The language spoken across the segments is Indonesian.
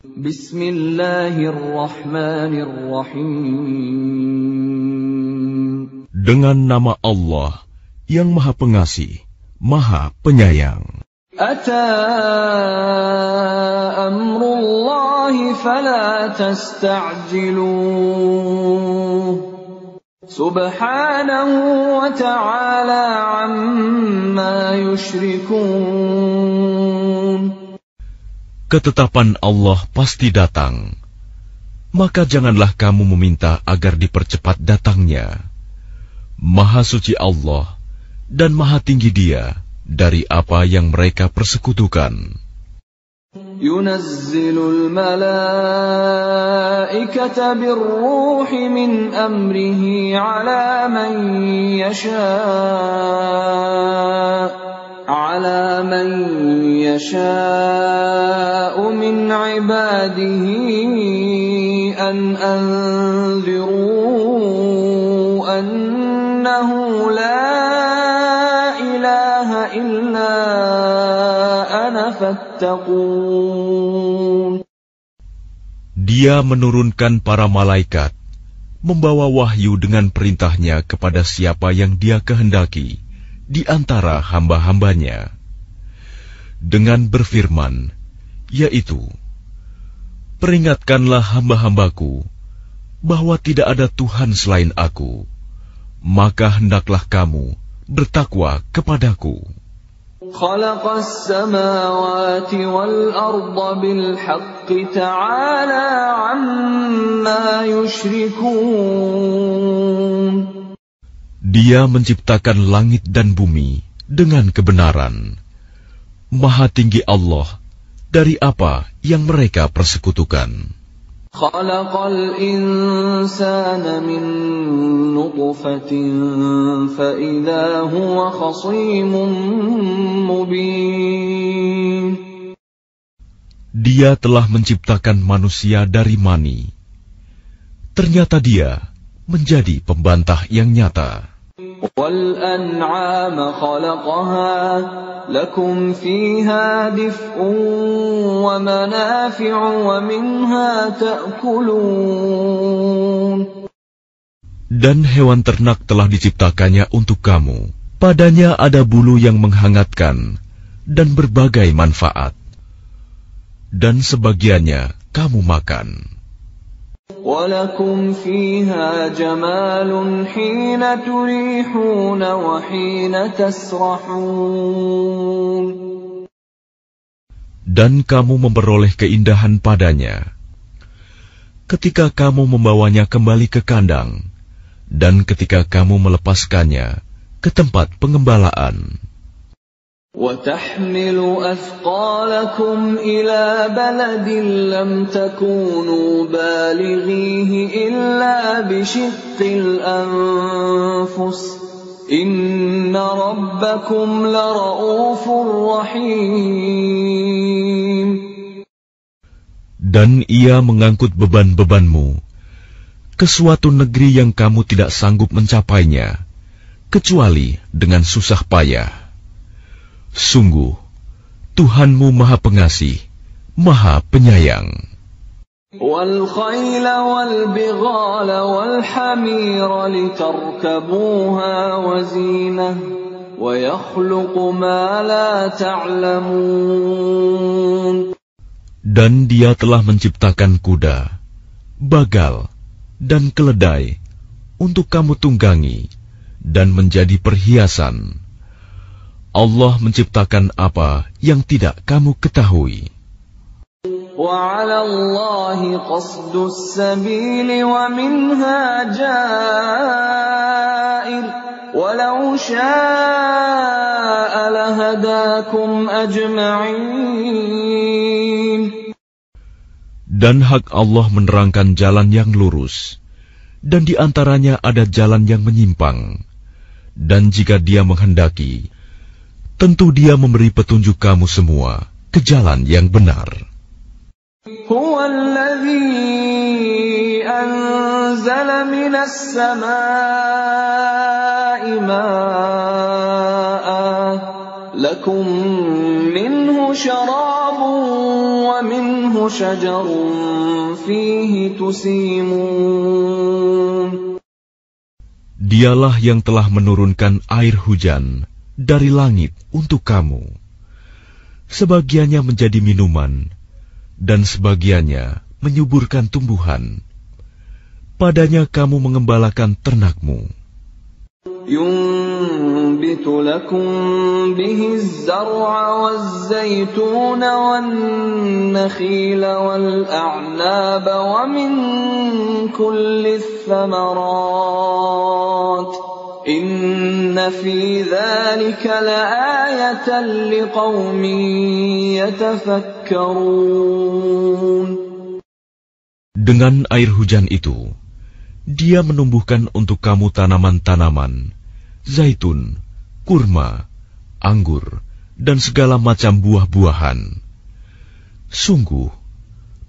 Bismillahirrahmanirrahim. Dengan nama Allah yang Maha Pengasih, Maha Penyayang. Ata amrullahi fala tasta'jiluh. Subhanahu wa ta'ala amma yushrikun. Ketetapan Allah pasti datang, maka janganlah kamu meminta agar dipercepat datangnya. Maha suci Allah dan maha tinggi Dia dari apa yang mereka persekutukan. Yunazzilul malaikata birruhi min amrihi ala man yasha'u min ibadihi an anziru annahu la ilaha illa ana fattaqun. Dia menurunkan para malaikat, membawa wahyu dengan perintahnya kepada siapa yang Dia kehendaki di antara hamba-hambanya, dengan berfirman, yaitu, peringatkanlah hamba-hambaku bahwa tidak ada Tuhan selain Aku, maka hendaklah kamu bertakwa kepadaku. Khalaqas samawati wal arda bil haqqi ta'ala amma yushrikun. Dia menciptakan langit dan bumi dengan kebenaran. Maha tinggi Allah dari apa yang mereka persekutukan. Khalaqal insana min nutfatin fa idza huwa khasimun mubin. Dia telah menciptakan manusia dari mani. Ternyata dia menjadi pembantah yang nyata. Wal an'ama khalaqaha lakum fiha dif'un wa manafi'u wa minha ta'kulun. Dan hewan ternak telah diciptakannya untuk kamu. Padanya ada bulu yang menghangatkan dan berbagai manfaat. Dan sebagiannya kamu makan. وَلَكُمْ فِيهَا جَمَالٌ حِينَ تُرِيحُونَ وَحِينَ تَسْرَحُونَ. Dan kamu memperoleh keindahan padanya ketika kamu membawanya kembali ke kandang dan ketika kamu melepaskannya ke tempat pengembalaan. وَتَحْمِلُ أَثْقَالَكُمْ إِلَى بَلَدٍ لَّمْ تَكُونُوا بَالِغِيهِ إِلَّا بِشِقِّ الْأَنفُسِ إِنَّ رَبَّكُمْ لَرَءُوفٌ رَّحِيمٌ. Dan ia mengangkut beban-bebanmu ke suatu negeri yang kamu tidak sanggup mencapainya, kecuali dengan susah payah. Sungguh, Tuhanmu Maha Pengasih, Maha Penyayang. وَالْخَيْلَ وَالْبِغَالَ وَالْحَمِيرَ لِتَرْكَبُوهَا وَزِينَةً وَيَخْلُقُ مَا لَا تَعْلَمُونَ. Dan Dia telah menciptakan kuda, bagal, dan keledai untuk kamu tunggangi dan menjadi perhiasan. Allah menciptakan apa yang tidak kamu ketahui. وَعَلَى اللَّهِ قَصْدُ السَّبِيلِ وَمِنْهَا جَائِرٌ وَلَوْ شَاءَ لَهَدَاكُمْ أَجْمَعِينَ. Dan hak Allah menerangkan jalan yang lurus, dan di antaranya ada jalan yang menyimpang. Dan jika Dia menghendaki, tentu Dia memberi petunjuk kamu semua ke jalan yang benar. Huwa alladhi anzala minas samaa'i maa'an lakum minhu syarabun wa minhu شجر فيه تسيمون. Dialah yang telah menurunkan air hujan dari langit untuk kamu. Sebagiannya menjadi minuman, dan sebagiannya menyuburkan tumbuhan. Padanya kamu mengembalakan ternakmu. ينبت لكم به الزرع والزيتون والنخيل والأعناب ومن كل الثمرات إن في ذلك لآية لقوم يتفكرون. Dengan air hujan itu, Dia menumbuhkan untuk kamu tanaman-tanaman, zaitun, kurma, anggur, dan segala macam buah-buahan. Sungguh,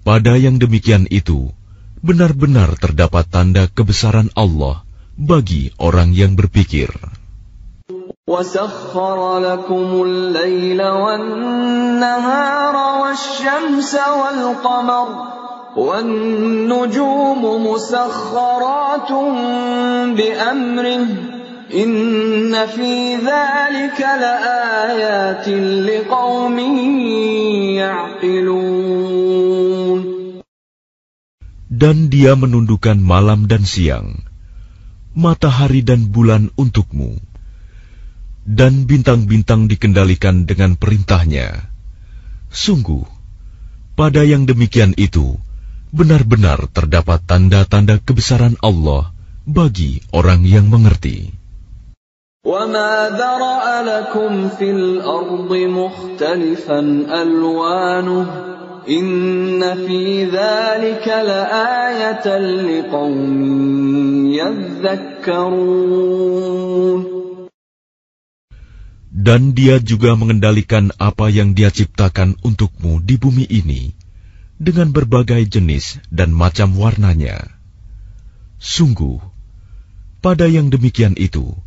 pada yang demikian itu, benar-benar terdapat tanda kebesaran Allah bagi orang yang berpikir. وَسَخَّرَ لَكُمُ اللَّيْلَ وَالنَّهَارَ وَالشَّمْسَ وَالْقَمَرَ وَالنُّجُومُ مُسَخَّرَاتٌ بِأَمْرِهِ إِنَّ فِي ذَلِكَ لَآيَاتٍ لِقَوْمٍ يَعْقِلُونَ. Dan Dia menundukkan malam dan siang, matahari dan bulan untukmu, dan bintang-bintang dikendalikan dengan perintahnya. Sungguh, pada yang demikian itu, benar-benar terdapat tanda-tanda kebesaran Allah bagi orang yang mengerti. وَمَا ذَرَأَ لَكُمْ فِي الْأَرْضِ مُخْتَلِفًا أَلْوَانُهُ إِنَّ فِي ذَلِكَ لَآيَةً لِقَوْمٍ يَذَّكَّرُونَ. Dan Dia juga mengendalikan apa yang Dia ciptakan untukmu di bumi ini, dengan berbagai jenis dan macam warnanya. Sungguh, pada yang demikian itu,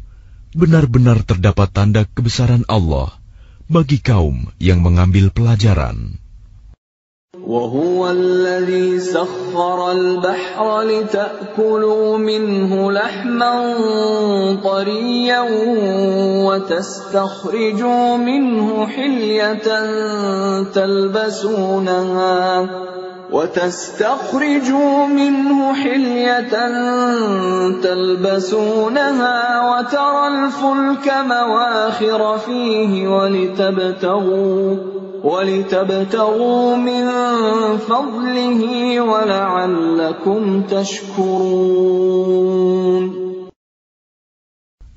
benar-benar terdapat tanda kebesaran Allah bagi kaum yang mengambil pelajaran. وَهُوَ الَّذِي سَخَّرَ الْبَحْرَ لِتَأْكُلُوا مِنْهُ لَحْمًا طَرِيًّا وَتَسْتَخْرِجُوا مِنْهُ حِلْيَةً تلبسونها وترى الفلك مواخر فيه ولتبتغوا من فضله ولعلكم تشكرون.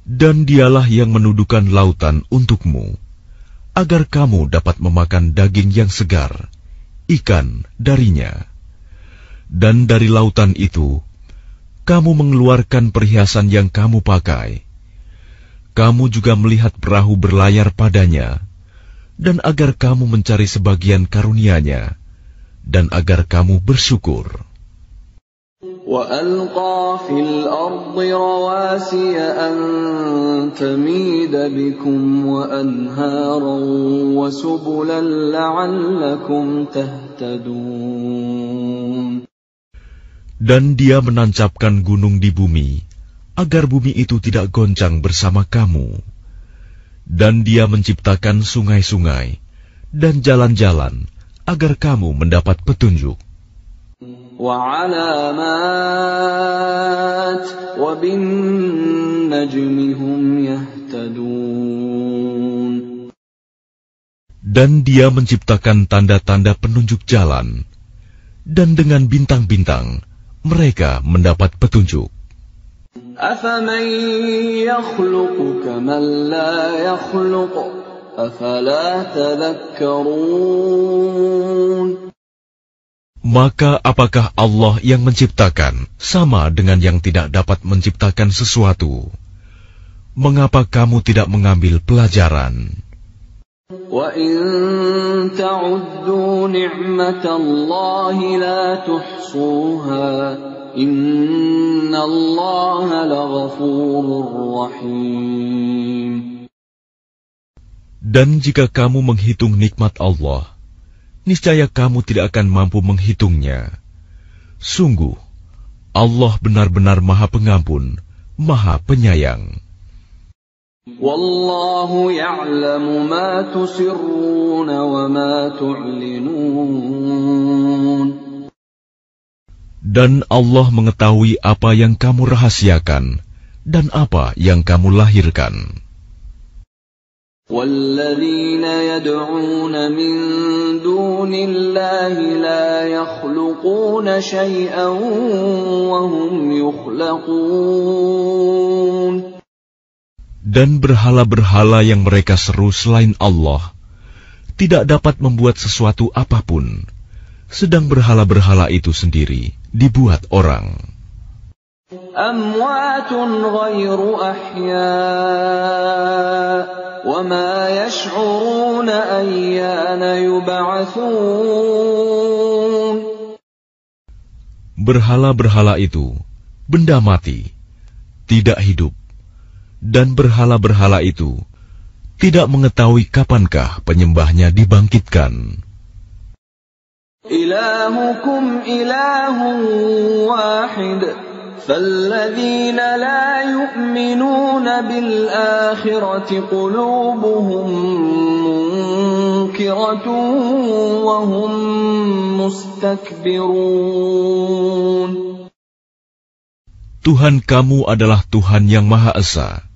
Dan Dialah yang menundukkan lautan untukmu, agar kamu dapat memakan daging yang segar, ikan darinya. Dan dari lautan itu, kamu mengeluarkan perhiasan yang kamu pakai. Kamu juga melihat perahu berlayar padanya, dan agar kamu mencari sebagian karunia-Nya, dan agar kamu bersyukur. وَأَلْقَى فِي الْأَرْضِ رَوَاسِيَ أَن تَمِيدَ بِكُمْ وَأَنْهَارًا وَسُبُلًا لَعَلَّكُمْ تَهْتَدُونَ. Dan Dia menancapkan gunung di bumi, agar bumi itu tidak goncang bersama kamu. Dan Dia menciptakan sungai-sungai dan jalan-jalan, agar kamu mendapat petunjuk. وَعَلَامَاتٍ وَبِالنَّجْمِ هُمْ يَهْتَدُونَ. Dan Dia menciptakan tanda-tanda penunjuk jalan, dan dengan bintang-bintang mereka mendapat petunjuk. أَفَمَن يَخْلُقُ كَمَن لَّا يَخْلُقُ أَفَلَا تَذَكَّرُونَ. Maka apakah Allah yang menciptakan sama dengan yang tidak dapat menciptakan sesuatu? Mengapa kamu tidak mengambil pelajaran? وَإِن تَعُدُّوا نِعْمَةَ اللَّهِ لَا تُحْصُوهَا إِنَّ اللَّهَ لَغَفُورٌ رَّحِيمٌ. Dan jika kamu menghitung nikmat Allah, niscaya kamu tidak akan mampu menghitungnya. Sungguh, Allah benar-benar Maha Pengampun, Maha Penyayang. Wallahu ya'lamu ma tusirruna wa ma tu'linun. Dan Allah mengetahui apa yang kamu rahasiakan dan apa yang kamu lahirkan. وَالَّذِينَ يَدْعُونَ مِن دُونِ اللَّهِ لَا يَخْلُقُونَ شَيْئًا وَهُمْ يُخْلَقُونَ. Dan berhala-berhala yang mereka seru selain Allah tidak dapat membuat sesuatu apapun, sedang berhala-berhala itu sendiri dibuat orang. أَمْوَاتٌ غَيْرُ أَحْيَاءٍ وَمَا يَشْعُرُونَ أَيَّانَ يُبْعَثُونَ. Berhala-berhala itu benda mati, tidak hidup, dan berhala-berhala itu tidak mengetahui kapankah penyembahnya dibangkitkan. إِلَٰهُكُمْ إِلَٰهٌ وَاحِدٌ فَالَّذِينَ لَا يُؤْمِنُونَ بِالْآخِرَةِ قُلُوبُهُم مُّنكِرَةٌ وَهُم مُّسْتَكْبِرُونَ. Tuhan kamu adalah Tuhan yang Maha Esa.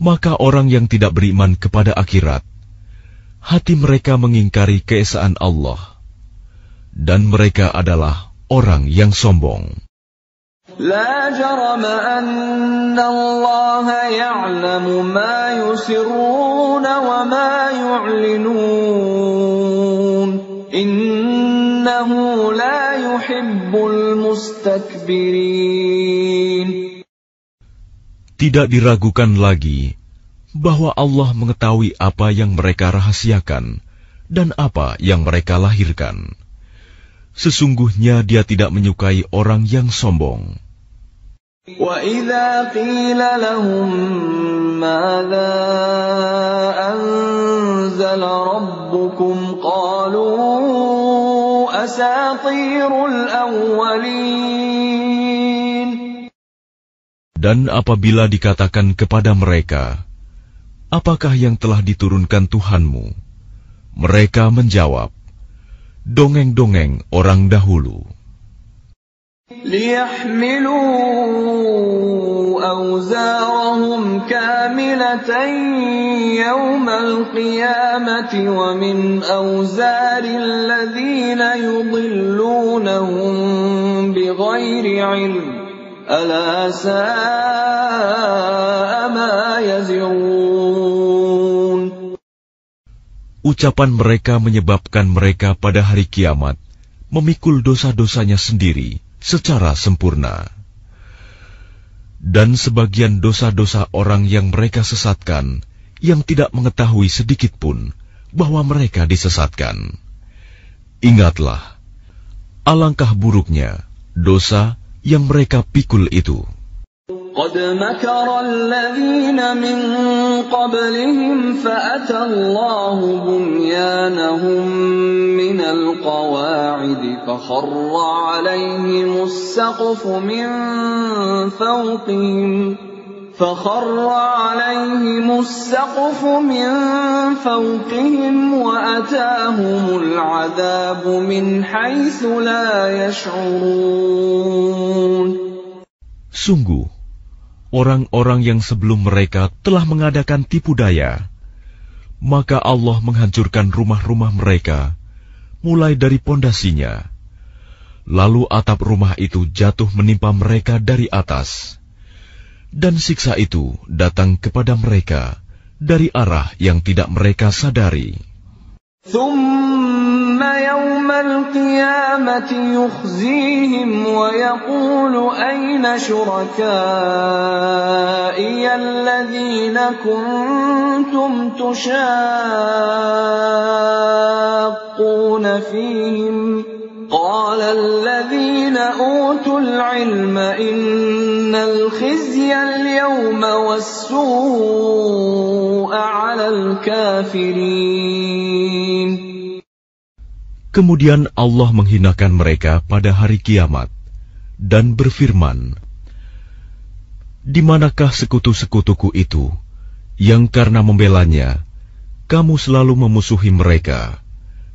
Maka orang yang tidak beriman kepada akhirat, hati mereka mengingkari keesaan Allah, dan mereka adalah orang yang sombong. لا جرم أن الله يعلم ما يسرون وما يعلنون إنه لا يحب المستكبرين. Tidak diragukan lagi bahwa Allah mengetahui apa yang mereka rahasiakan dan apa yang mereka lahirkan. Sesungguhnya Dia tidak menyukai orang yang sombong. وَإِذَا قِيلَ لَهُم مَّاذَا أَنزَلَ رَبُّكُمْ قَالُوا أَسَاطِيرُ الْأَوَّلِينَ. Dan apabila dikatakan kepada mereka, apakah yang telah diturunkan Tuhanmu? Mereka menjawab, dongeng-dongeng orang dahulu. لِيَحْمِلُوا أَوْزَارَهُمْ كَامِلَةً يَوْمَ الْقِيَامَةِ وَمِنْ أَوْزَارِ الَّذِينَ يُضِلُّونَهُم بِغَيْرِ عِلْمٍ أَلَا سَاءَ مَا يَزِرُونَ. Ucapan mereka menyebabkan mereka pada hari kiamat memikul dosa-dosanya sendiri secara sempurna. Dan sebagian dosa-dosa orang yang mereka sesatkan, yang tidak mengetahui sedikit pun bahwa mereka disesatkan. Ingatlah, alangkah buruknya dosa yang mereka pikul itu. قد مكر الذين من قبلهم فأتى الله بنيانهم من القواعد فخر عليهم السقف من فوقهم وأتاهم العذاب من حيث لا يشعرون. Sungguh, orang-orang yang sebelum mereka telah mengadakan tipu daya, maka Allah menghancurkan rumah-rumah mereka, mulai dari pondasinya. Lalu atap rumah itu jatuh menimpa mereka dari atas, dan siksa itu datang kepada mereka dari arah yang tidak mereka sadari. ثم يوم القيامة يخزيهم ويقول أين شركائي الذين كنتم تشاقون فيهم قال الذين أوتوا العلم إن الخزي اليوم والسوء على الكافرين. Kemudian Allah menghinakan mereka pada hari kiamat dan berfirman, "Di manakah sekutu-sekutuku itu yang karena membelanya kamu selalu memusuhi mereka,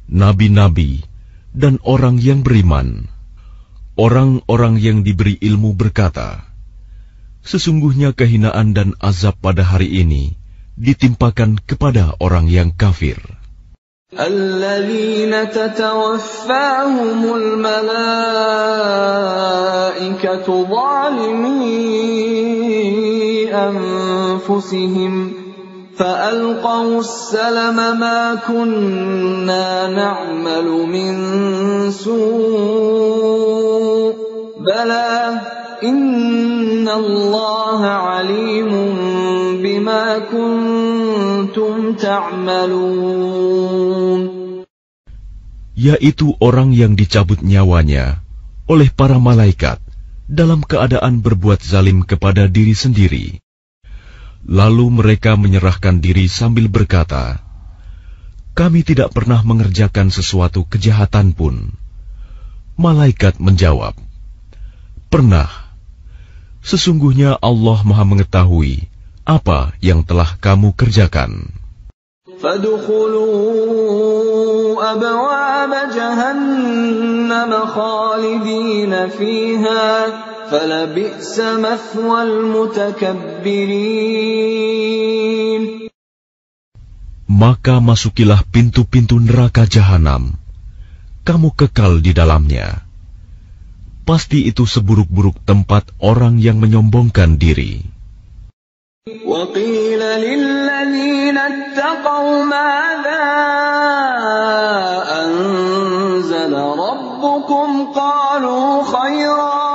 nabi-nabi dan orang yang beriman?" Orang-orang yang diberi ilmu berkata, "Sesungguhnya kehinaan dan azab pada hari ini ditimpakan kepada orang yang kafir." الذين تتوفاهم الملائكة ظالمي أنفسهم فألقوا السلم ما كنا نعمل من سوء بلى إن الله عليم بما كنتم تعملون. Yaitu orang yang dicabut nyawanya oleh para malaikat dalam keadaan berbuat zalim kepada diri sendiri. Lalu mereka menyerahkan diri sambil berkata, "Kami tidak pernah mengerjakan sesuatu kejahatan pun." Malaikat menjawab, "Pernah. Sesungguhnya Allah Maha mengetahui apa yang telah kamu kerjakan." فادخلوا أبواب جهنم خالدين فيها فلبئس مثوى المتكبرين. Maka masukilah pintu-pintu neraka jahanam, kamu kekal di dalamnya. Pasti itu seburuk-buruk tempat orang yang menyombongkan diri. وقيل للذين اتقوا ماذا أنزل ربكم قالوا خيرا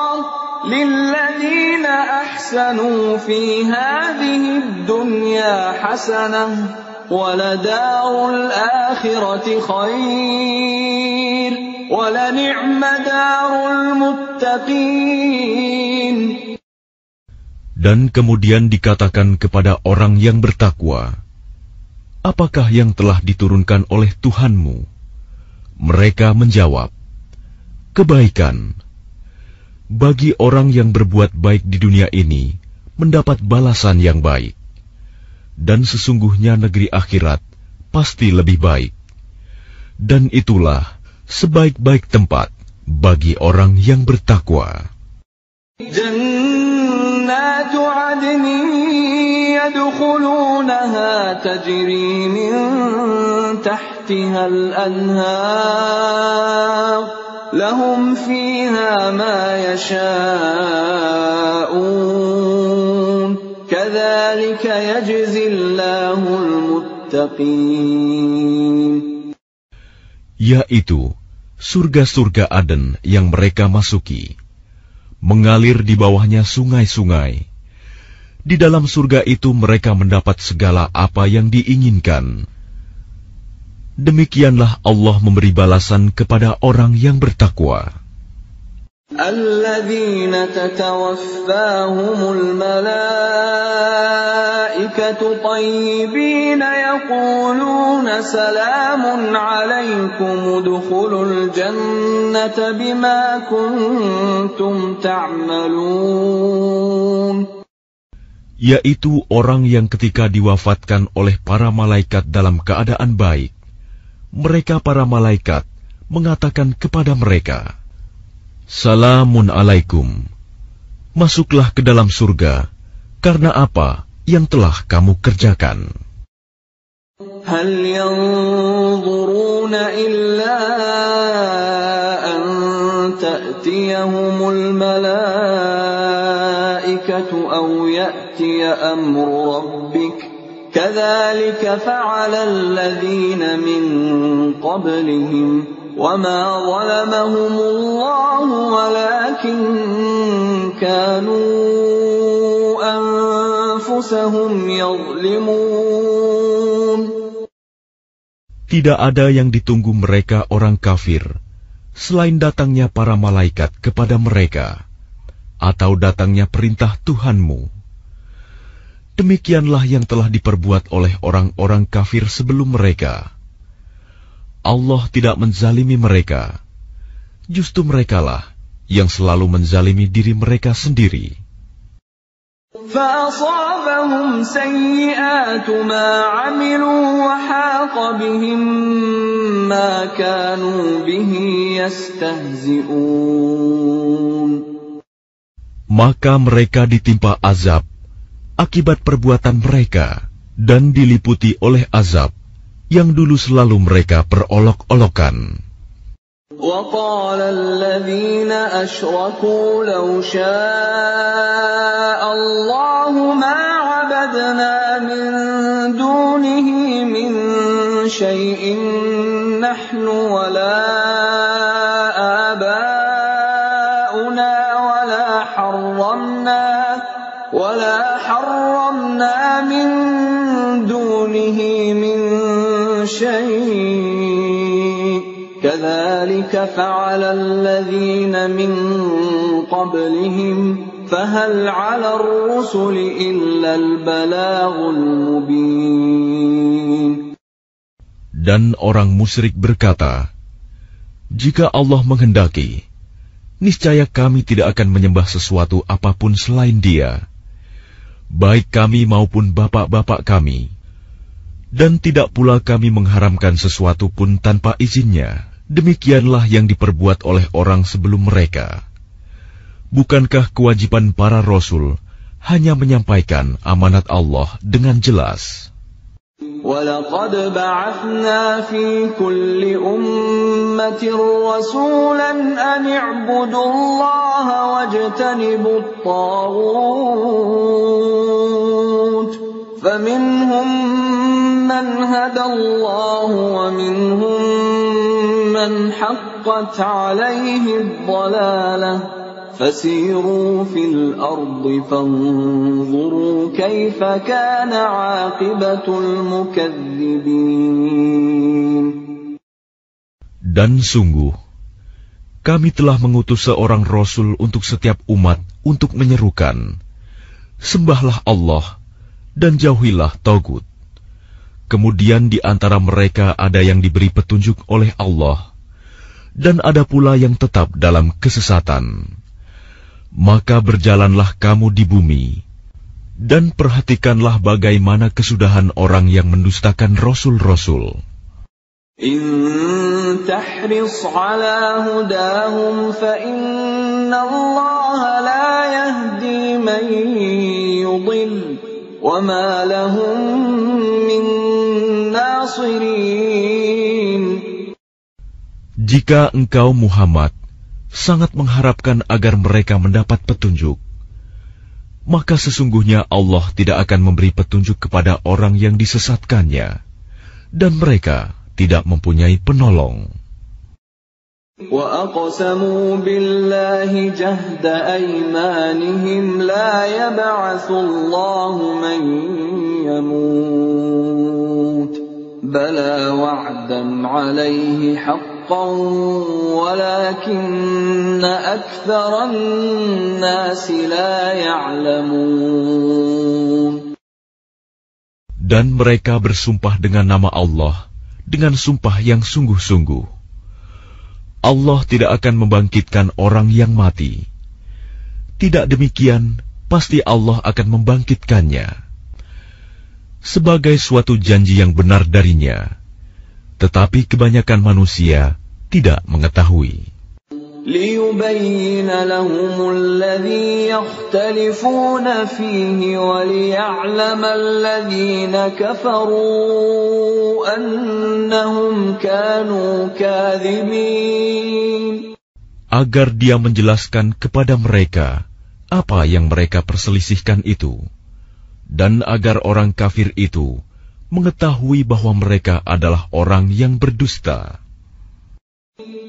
للذين أحسنوا في هذه الدنيا حسنة ولدار الآخرة خير ولنعم دار المتقين. Dan kemudian dikatakan kepada orang yang bertakwa, "Apakah yang telah diturunkan oleh Tuhanmu?" Mereka menjawab, "Kebaikan. Bagi orang yang berbuat baik di dunia ini, mendapat balasan yang baik. Dan sesungguhnya negeri akhirat pasti lebih baik. Dan itulah sebaik-baik tempat bagi orang yang bertakwa." جنات عدن يدخلونها تجري من تحتها الأنهار لهم فيها ما يشاءون كذلك يجزي الله المتقين. Yaitu surga-surga Aden yang mereka masuki. Mengalir di bawahnya sungai-sungai. Di dalam surga itu mereka mendapat segala apa yang diinginkan. Demikianlah Allah memberi balasan kepada orang yang bertakwa. الذين تتوفاهم الملائكة طيبين يقولون سلام عليكم ادخلوا الجنة بما كنتم تعملون. Yaitu orang yang ketika diwafatkan oleh para malaikat dalam keadaan baik, mereka para malaikat mengatakan kepada mereka, "Salamun alaikum, masuklah ke dalam surga, karena apa yang telah kamu kerjakan." هل ينظرون إلا أن تأتيهم الملائكة أو يأتي أمر ربك كذلك فعل الذين من قبلهم وما ظلمهم الله ولكن كانوا أنفسهم يظلمون. Tidak ada yang ditunggu mereka orang kafir selain datangnya para malaikat kepada mereka atau datangnya perintah Tuhanmu. Demikianlah yang telah diperbuat oleh orang-orang kafir sebelum mereka. Allah tidak menzalimi mereka. Justru merekalah yang selalu menzalimi diri mereka sendiri. فَأَصَابَهُمْ سَيِّئَاتُ مَا عَمِلُوا وَحَاقَ بِهِم مَّا كَانُوا بِهِ يَسْتَهْزِئُونَ. Maka mereka ditimpa azab akibat perbuatan mereka dan diliputi oleh azab yang dulu selalu mereka perolok-olokan. وَقَالَ الَّذِينَ أَشْرَكُوا لَوْ شَاءَ اللَّهُ مَا عَبَدْنَا مِن دُونِهِ مِن شَيْءٍ نَّحْنُ وَلَا آبَاؤُنَا وَلَا حَرَّمْنَا مِن دُونِهِ مِن شَيْءٍ كَذَلِكَ فَعَلَ الَّذِينَ مِن قَبْلِهِمْ فَهَلْ عَلَى الرُّسُلِ إِلَّا الْبَلَاغُ الْمُبِينُ. Dan orang musyrik berkata, jika Allah menghendaki, niscaya kami tidak akan menyembah sesuatu apapun selain Dia, baik kami maupun bapak-bapak kami, dan tidak pula kami mengharamkan sesuatu pun tanpa izinnya. Demikianlah yang diperbuat oleh orang sebelum mereka. Bukankah kewajiban para rasul hanya menyampaikan amanat Allah dengan jelas? وَلَقَدْ بَعَثْنَا فِي كُلِّ أُمَّةٍ رَّسُولًا أَنِ اعْبُدُوا اللَّهَ وَاجْتَنِبُوا الطَّاغُوتَ فَمِنْهُم مَّنْ هَدَى اللَّهُ وَمِنْهُم مَّنْ حَقَّتْ عَلَيْهِ الضَّلَالَةُ فَسِيرُوا فِي الْأَرْضِ فَانظُرُوا كَيْفَ كَانَ عَاقِبَةُ الْمُكَذِّبِينَ. Dan sungguh, kami telah mengutus seorang Rasul untuk setiap umat untuk menyerukan, sembahlah Allah dan jauhilah Tagut. Kemudian di antara mereka ada yang diberi petunjuk oleh Allah, dan ada pula yang tetap dalam kesesatan. Maka berjalanlah kamu di bumi, dan perhatikanlah bagaimana kesudahan orang yang mendustakan Rasul-Rasul. إن تحرص على هداهم فإن الله لا يهدي من يضل وما لهم من ناصرين. Jika engkau Muhammad sangat mengharapkan agar mereka mendapat petunjuk, maka sesungguhnya Allah tidak akan memberi petunjuk kepada orang yang disesatkannya, dan mereka tidak mempunyai penolong. وَأَقْسَمُوا بِاللَّهِ جَهْدَ أَيْمَانِهِمْ لَا يَبْعَثُ اللَّهُ مَن يَمُوتُ بَلَىٰ وَعْدًا عَلَيْهِ حَقًّا وَلَٰكِنَّ أَكْثَرَ النَّاسِ لَا يَعْلَمُونَ. Dan mereka bersumpah dengan nama Allah dengan sumpah yang sungguh-sungguh. Allah tidak akan membangkitkan orang yang mati. Tidak demikian, pasti Allah akan membangkitkannya sebagai suatu janji yang benar darinya. Tetapi kebanyakan manusia tidak mengetahui. لِيُبَيِّنَ لَهُمُ الَّذِي يَخْتَلِفُونَ فِيهِ وَلِيَعْلَمَ الَّذِينَ كَفَرُوا أَنَّهُمْ كَانُوا كَاذِبِينَ. Agar Dia menjelaskan kepada mereka apa yang mereka perselisihkan itu, dan agar orang kafir itu mengetahui bahwa mereka adalah orang yang berdusta.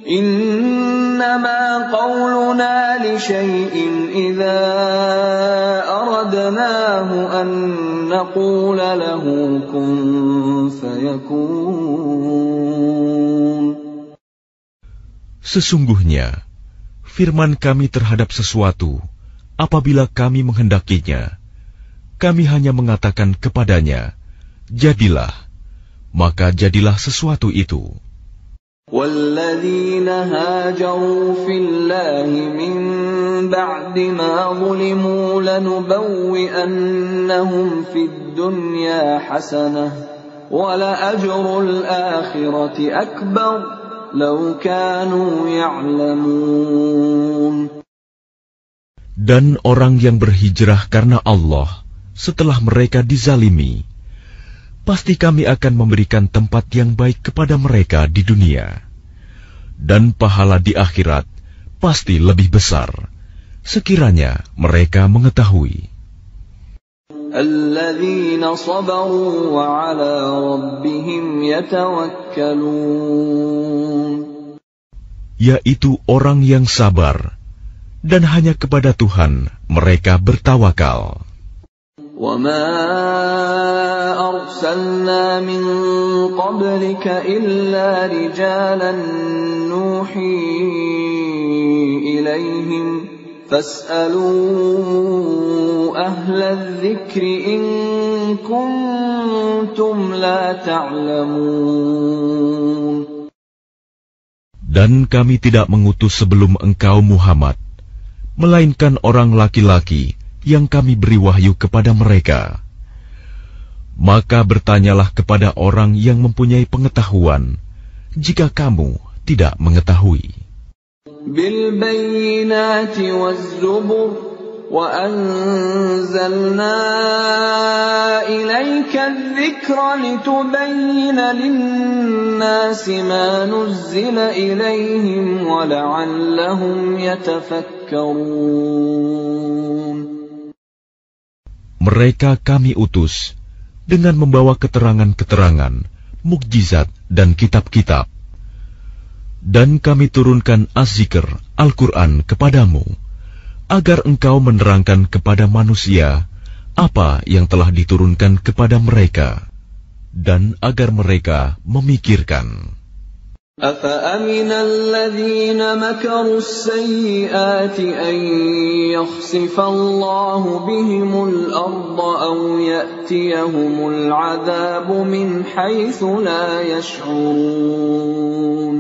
إِنَّمَا قَوْلُنَا لِشَيْءٍ إِذَا أَرَدْنَاهُ أَن نَّقُولَ لَهُ كُن فَيَكُونُ. Sesungguhnya, firman kami terhadap sesuatu, apabila kami menghendakinya, kami hanya mengatakan kepadanya, jadilah, maka jadilah sesuatu itu. وَالَّذِينَ هَاجَرُوا فِي اللَّهِ مِن بَعْدِ مَا ظُلِمُوا لَنُبَوِّئَنَّهُمْ فِي الدُّنْيَا حَسَنَةً وَلَأَجْرُ الْآخِرَةِ أَكْبَرُ لَوْ كَانُوا يَعْلَمُونَ. Dan orang yang berhijrah karena Allah setelah mereka dizalimi, pasti kami akan memberikan tempat yang baik kepada mereka di dunia, dan pahala di akhirat pasti lebih besar, sekiranya mereka mengetahui. الَّذِينَ صَبَرُوا وَعَلَى رَبِّهِمْ يَتَوَكَّلُونَ. Yaitu orang yang sabar, dan hanya kepada Tuhan mereka bertawakal. وَمَا أَرْسَلْنَا مِن قَبْلِكَ إِلَّا رِجَالًا نُّوحِي إِلَيْهِمْ فَاسْأَلُوا أَهْلَ الذِّكْرِ إِن كُنتُمْ لَا تَعْلَمُونَ. Dan kami tidak mengutus sebelum engkau Muhammad, melainkan orang laki-laki yang kami beri wahyu kepada mereka. Maka bertanyalah kepada orang yang mempunyai pengetahuan, jika kamu tidak mengetahui. بِالْبَيِّنَاتِ وَالزُّبُرِ وَأَنزَلْنَا إِلَيْكَ الذِّكْرَ لِتُبَيِّنَ لِلنَّاسِ مَا نُزِّلَ إِلَيْهِمْ وَلَعَلَّهُمْ يَتَفَكَّرُونَ. Mereka kami utus dengan membawa keterangan-keterangan, mukjizat dan kitab-kitab. Dan kami turunkan Az-Zikr, Al-Quran kepadamu, agar engkau menerangkan kepada manusia apa yang telah diturunkan kepada mereka, dan agar mereka memikirkan. أَفَأَمِنَ الَّذِينَ مَكَرُوا السَّيِّئَاتِ أَن يَخْسِفَ اللَّهُ بِهِمُ الْأَرْضَ أَوْ يَأْتِيَهُمُ الْعَذَابُ مِنْ حَيْثُ لَا يَشْعُرُونَ.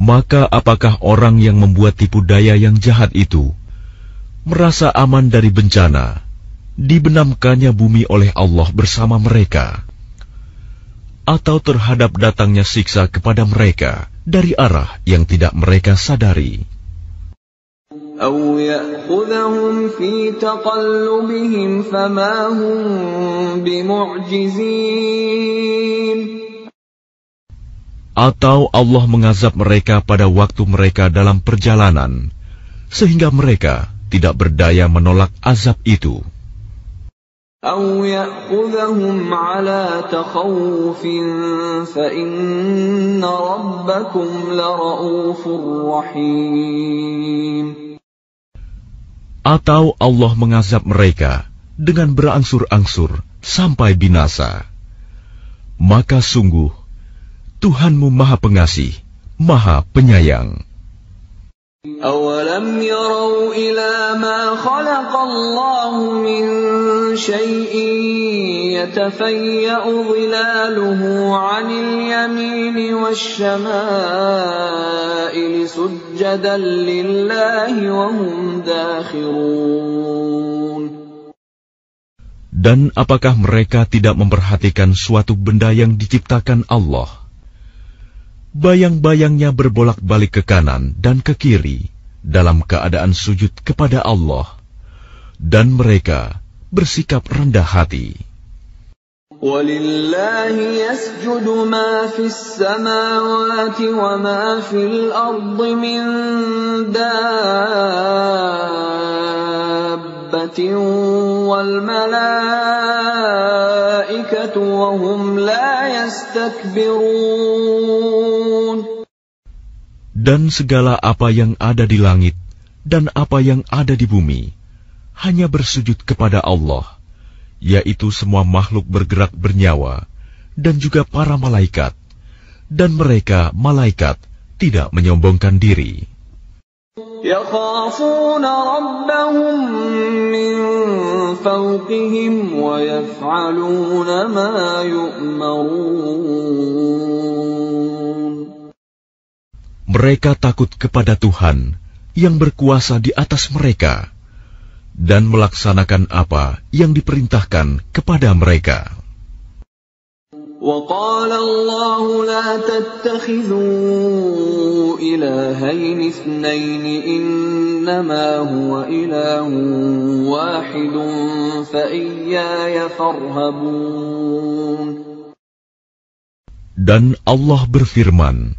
Maka apakah orang yang membuat tipu daya yang jahat itu merasa aman dari bencana, dibenamkannya bumi oleh Allah bersama mereka, atau terhadap datangnya siksa kepada mereka dari arah yang tidak mereka sadari? أَوْ يَأْخُذَهُمْ فِي تَقَلُّبِهِمْ فَمَا هُمْ بِمُعْجِزِينَ. Atau Allah mengazab mereka pada waktu mereka dalam perjalanan, sehingga mereka tidak berdaya menolak azab itu. أَوْ يَأْخُذَهُمْ عَلَى تَخَوُّفٍ فَإِنَّ رَبَّكُمْ لَرَءُوفٌ رَحِيمٌ. Atau Allah mengazab mereka dengan berangsur-angsur sampai binasa. Maka sungguh Tuhanmu Maha Pengasih, Maha Penyayang. أَوَلَمْ يَرَوْا إِلَى مَا خَلَقَ اللَّهُ مِنْ شَيْءٍ يَتَفَيَّأُ ظِلَالُهُ عَنِ الْيَمِينِ وَالشَّمَائِلِ سُجَّدًا لِلَّهِ وَهُمْ دَاخِرُونَ. Dan apakah mereka tidak memperhatikan suatu benda yang diciptakan Allah? Bayang-bayangnya berbolak-balik ke kanan dan ke kiri dalam keadaan sujud kepada Allah, dan mereka bersikap rendah hati. وَلِلَّهِ يَسْجُدُ مَا فِي السَّمَاوَاتِ وَمَا فِي الْأَرْضِ مِن دَابَّةٍ وَالْمَلَائِكَةُ وَهُمْ لَا يَسْتَكْبِرُونَ. Dan segala apa yang ada di langit dan apa yang ada di bumi hanya bersujud kepada Allah, yaitu semua makhluk bergerak bernyawa dan juga para malaikat, dan mereka malaikat tidak menyombongkan diri. يَخَافُونَ رَبَّهُم مِّن فَوْقِهِمْ وَيَفْعَلُونَ مَا يُؤْمَرُونَ. Mereka takut kepada Tuhan yang berkuasa di atas mereka dan melaksanakan apa yang diperintahkan kepada mereka. وقال الله لا تتخذوا إلهين اثنين إنما هو إله واحد فإياي فارهبون. Dan Allah berfirman,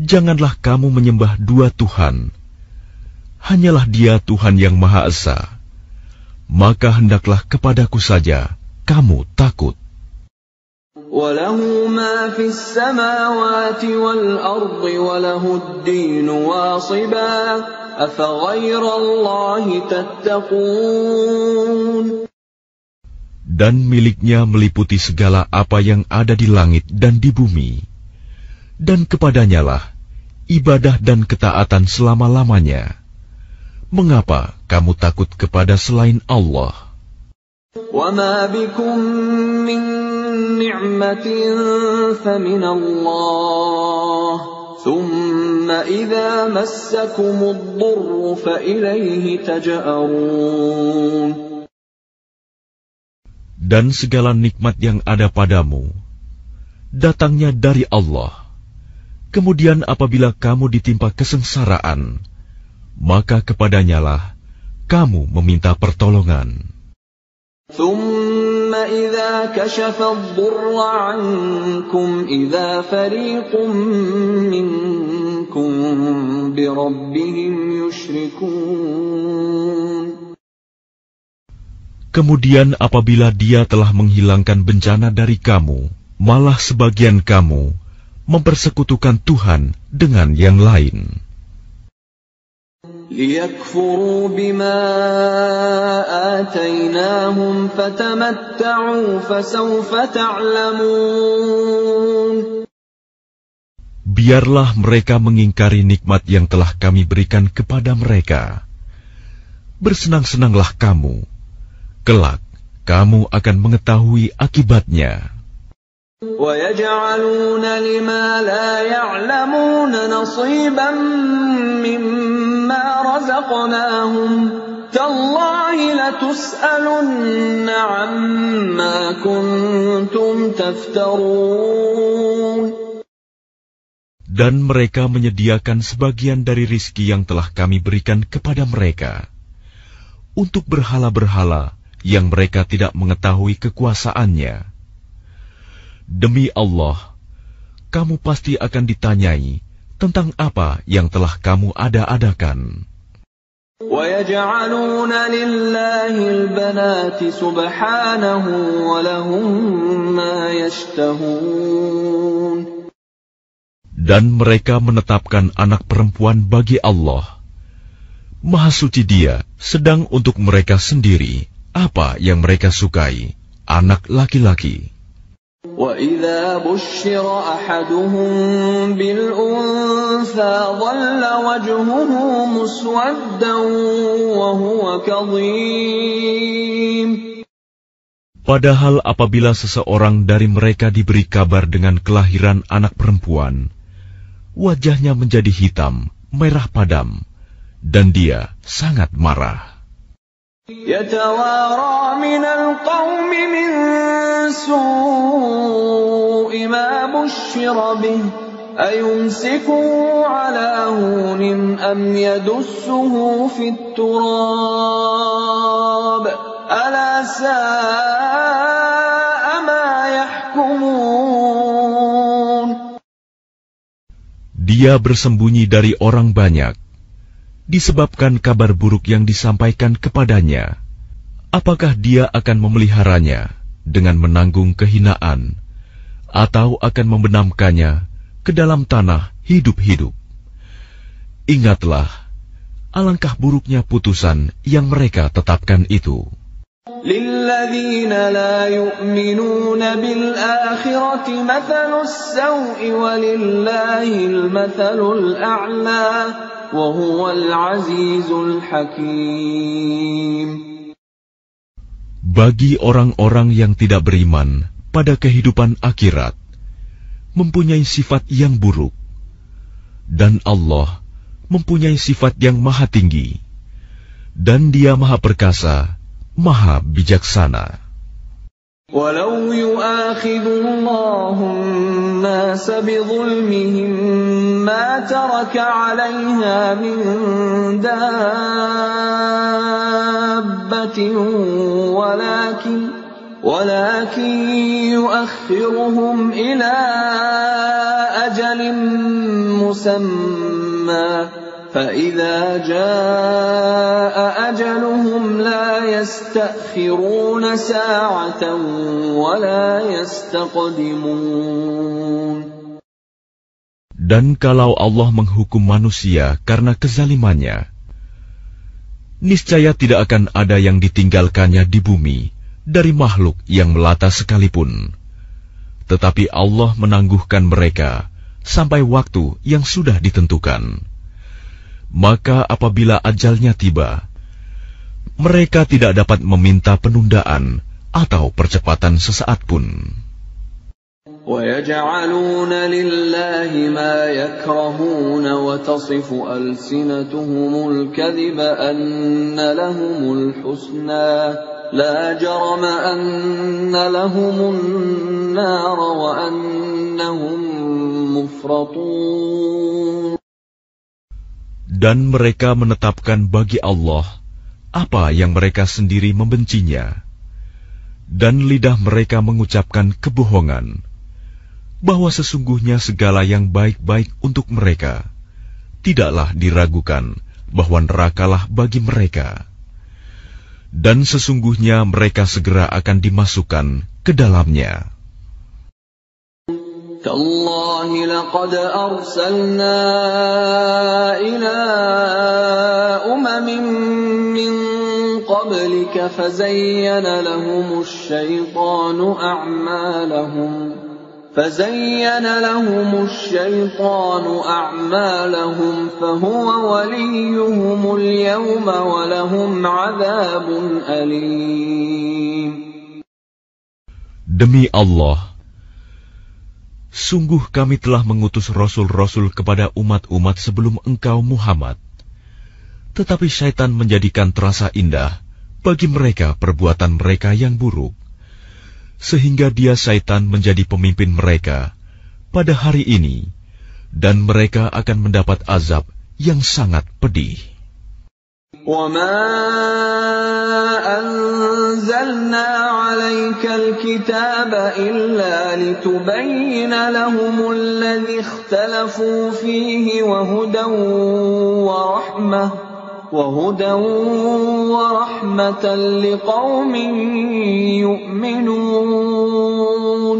janganlah kamu menyembah dua Tuhan, hanyalah Dia Tuhan yang Maha Esa, maka hendaklah kepadaku saja kamu takut. وَلَهُ مَا فِي السَّمَاوَاتِ وَالْأَرْضِ وَلَهُ الدِّينُ وَاصِبًا أَفَغَيْرَ اللَّهِ تَتَّقُونَ. Dan miliknya meliputi segala apa yang ada di langit dan di bumi, dan kepadanyalah ibadah dan ketaatan selama-lamanya. Mengapa kamu takut kepada selain Allah? وَمَا بِكُم مِّن نِّعْمَةٍ فَمِنَ اللَّهِ ثُمَّ إِذَا مَسَّكُمُ الضُّرُّ فَإِلَيْهِ تَجْأَرُونَ. Dan segala nikmat yang ada padamu datangnya dari Allah. Kemudian apabila kamu ditimpa kesengsaraan, maka kepadanyalah kamu meminta pertolongan. ثُمَّ إِذَا كَشَفَ الضُّرَّ عَنكُمْ إِذَا فَرِيقٌ مِّنكُم بِرَبِّهِمْ يُشْرِكُونَ. Kemudian apabila Dia telah menghilangkan bencana dari kamu, malah sebagian kamu mempersekutukan Tuhan dengan yang lain. لِيَكْفُرُوا بِمَا آتَيْنَاهُمْ فَتَمَتَّعُوا فَسَوْفَ تَعْلَمُونَ. Biarlah mereka mengingkari nikmat yang telah kami berikan kepada mereka. Bersenang-senanglah kamu, kelak kamu akan mengetahui akibatnya. وَيَجْعَلُونَ لِمَا لَا يَعْلَمُونَ نَصِيبًا مِّمَّا رَزَقْنَاهُمْ تَاللَّهِ لَتُسْأَلُنَّ عَمَّا كُنتُمْ تَفْتَرُونَ. Dan mereka menyediakan sebagian dari rizki yang telah kami berikan kepada mereka untuk berhala-berhala yang mereka tidak mengetahui kekuasaannya. Demi Allah, kamu pasti akan ditanyai tentang apa yang telah kamu ada-adakan. وَيَجْعَلُونَ لِلَّهِ الْبَنَاتِ سُبْحَانَهُ وَلَهُم مَّا يَشْتَهُونَ. Dan mereka menetapkan anak perempuan bagi Allah. Maha suci Dia, sedang untuk mereka sendiri apa yang mereka sukai, anak laki-laki. وَإِذَا بُشِّرَ أَحَدُهُم بِالْأُنثَىٰ ظَلَّ وَجْهُهُ مُسْوَدًّا وَهُوَ كَظِيمٌ. Padahal apabila seseorang dari mereka diberi kabar dengan kelahiran anak perempuan, wajahnya menjadi hitam, merah padam, dan dia sangat marah. يَتَوَارَىٰ مِنَ الْقَوْمِ مِن سُوءِ مَا بُشِّرَ بِهِ أَيُمْسِكُهُ عَلَىٰ هُونٍ أَمْ يَدُسُّهُ فِي التُّرَابِ أَلَا سَاءَ مَا يَحْكُمُونَ. Dia bersembunyi dari orang banyak disebabkan kabar buruk yang disampaikan kepadanya. Apakah dia akan memeliharanya dengan menanggung kehinaan, atau akan membenamkannya ke dalam tanah hidup-hidup? Ingatlah, alangkah buruknya putusan yang mereka tetapkan itu. لِلَّذِينَ لَا يُؤْمِنُونَ بِالْآخِرَةِ مَثَلُ السَّوْءِ وَلِلَّهِ الْمَثَلُ الْأَعْلَى وَهُوَ الْعَزِيزُ الْحَكِيمُ. Bagi orang-orang yang tidak beriman pada kehidupan akhirat, mempunyai sifat yang buruk, Dan Allah mempunyai sifat yang maha tinggi, dan Dia maha perkasa, maha bijaksana. وَلَوْ يُؤَاخِذُ اللَّهُ النَّاسَ بِظُلْمِهِمْ مَا تَرَكَ عَلَيْهَا مِنْ دَابَّةٍ وَلَكِنْ يُؤَخِّرُهُمْ إِلَى أَجَلٍ مُّسَمًّى فَإِذَا جَاءَ أَجَلُهُمْ لَا يَسْتَأْخِرُونَ سَاعَةً وَلَا يَسْتَقْدِمُونَ. Dan kalau Allah menghukum manusia karena kezalimannya, niscaya tidak akan ada yang ditinggalkannya di bumi dari makhluk yang melata sekalipun. Tetapi Allah menangguhkan mereka sampai waktu yang sudah ditentukan. Maka apabila ajalnya tiba, mereka tidak dapat meminta penundaan atau percepatan sesaat pun. وَيَجْعَلُونَ لِلَّهِ مَا يَكْرَهُونَ وَتَصِفُ أَلْسِنَتُهُمُ الْكَذِبَ أَنَّ لَهُمُ الْحُسْنَى لَا جَرَمَ أَنَّ لَهُمُ النَّارَ وَأَنَّهُمْ مُفْرَطُونَ. Dan mereka menetapkan bagi Allah apa yang mereka sendiri membencinya, dan lidah mereka mengucapkan kebohongan, bahwa sesungguhnya segala yang baik-baik untuk mereka tidaklah diragukan bahwa nerakalah bagi mereka, dan sesungguhnya mereka segera akan dimasukkan ke dalamnya. تَاللَّهِ لَقَدْ أَرْسَلْنَا إِلَىٰ أُمَمٍ مِّن قَبْلِكَ فَزَيَّنَ لَهُمُ الشَّيْطَانُ أَعْمَالَهُمْ فَهُوَ وَلِيُّهُمُ الْيَوْمَ وَلَهُمْ عَذَابٌ أَلِيمٌ. Demi Allah, sungguh kami telah mengutus rasul-rasul kepada umat-umat sebelum engkau Muhammad. Tetapi syaitan menjadikan terasa indah bagi mereka perbuatan mereka yang buruk, sehingga dia syaitan menjadi pemimpin mereka pada hari ini, dan mereka akan mendapat azab yang sangat pedih. وَمَا أَنزَلْنَا عَلَيْكَ الْكِتَابَ إِلَّا لِتُبَيِّنَ لَهُمُ الَّذِي اخْتَلَفُوا فِيهِ وَهُدًى وَرَحْمَةً لِقَوْمٍ يُؤْمِنُونَ.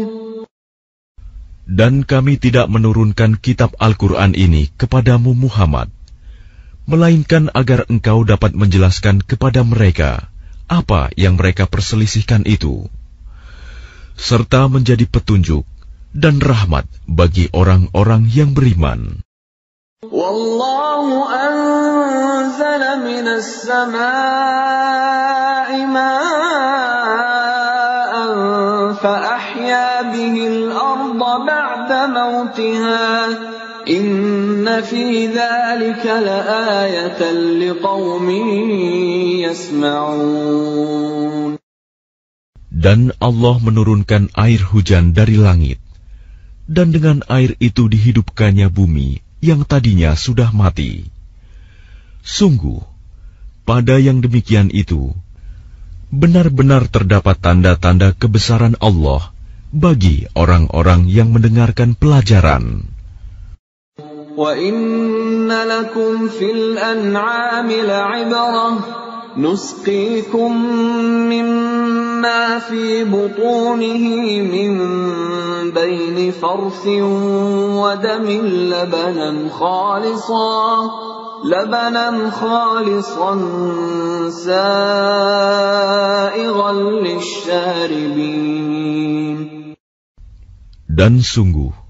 Dan kami tidak menurunkan kitab Al-Quran ini kepadamu Muhammad, melainkan agar engkau dapat menjelaskan kepada mereka apa yang mereka perselisihkan itu, serta menjadi petunjuk dan rahmat bagi orang-orang yang beriman. Wallahu anzala minas samaa'i ma'an fa ahya bihil arda ba'da mautiha. Inna fi dzalika laayatan liqaumin yasma'un. Dan Allah menurunkan air hujan dari langit, dan dengan air itu dihidupkannya bumi yang tadinya sudah mati. Sungguh, pada yang demikian itu, benar-benar terdapat tanda-tanda kebesaran Allah bagi orang-orang yang mendengarkan pelajaran. وَإِنَّ لَكُمْ فِي الْأَنْعَامِ لَعِبْرَةً نُسْقِيكُم مِّمَّا فِي بُطُونِهِ مِن بَيْنِ فَرْثٍ وَدَمٍ لَبَنًا خَالِصًا سَائِغًا لِّلشَّارِبِينَ. Dan sungguh,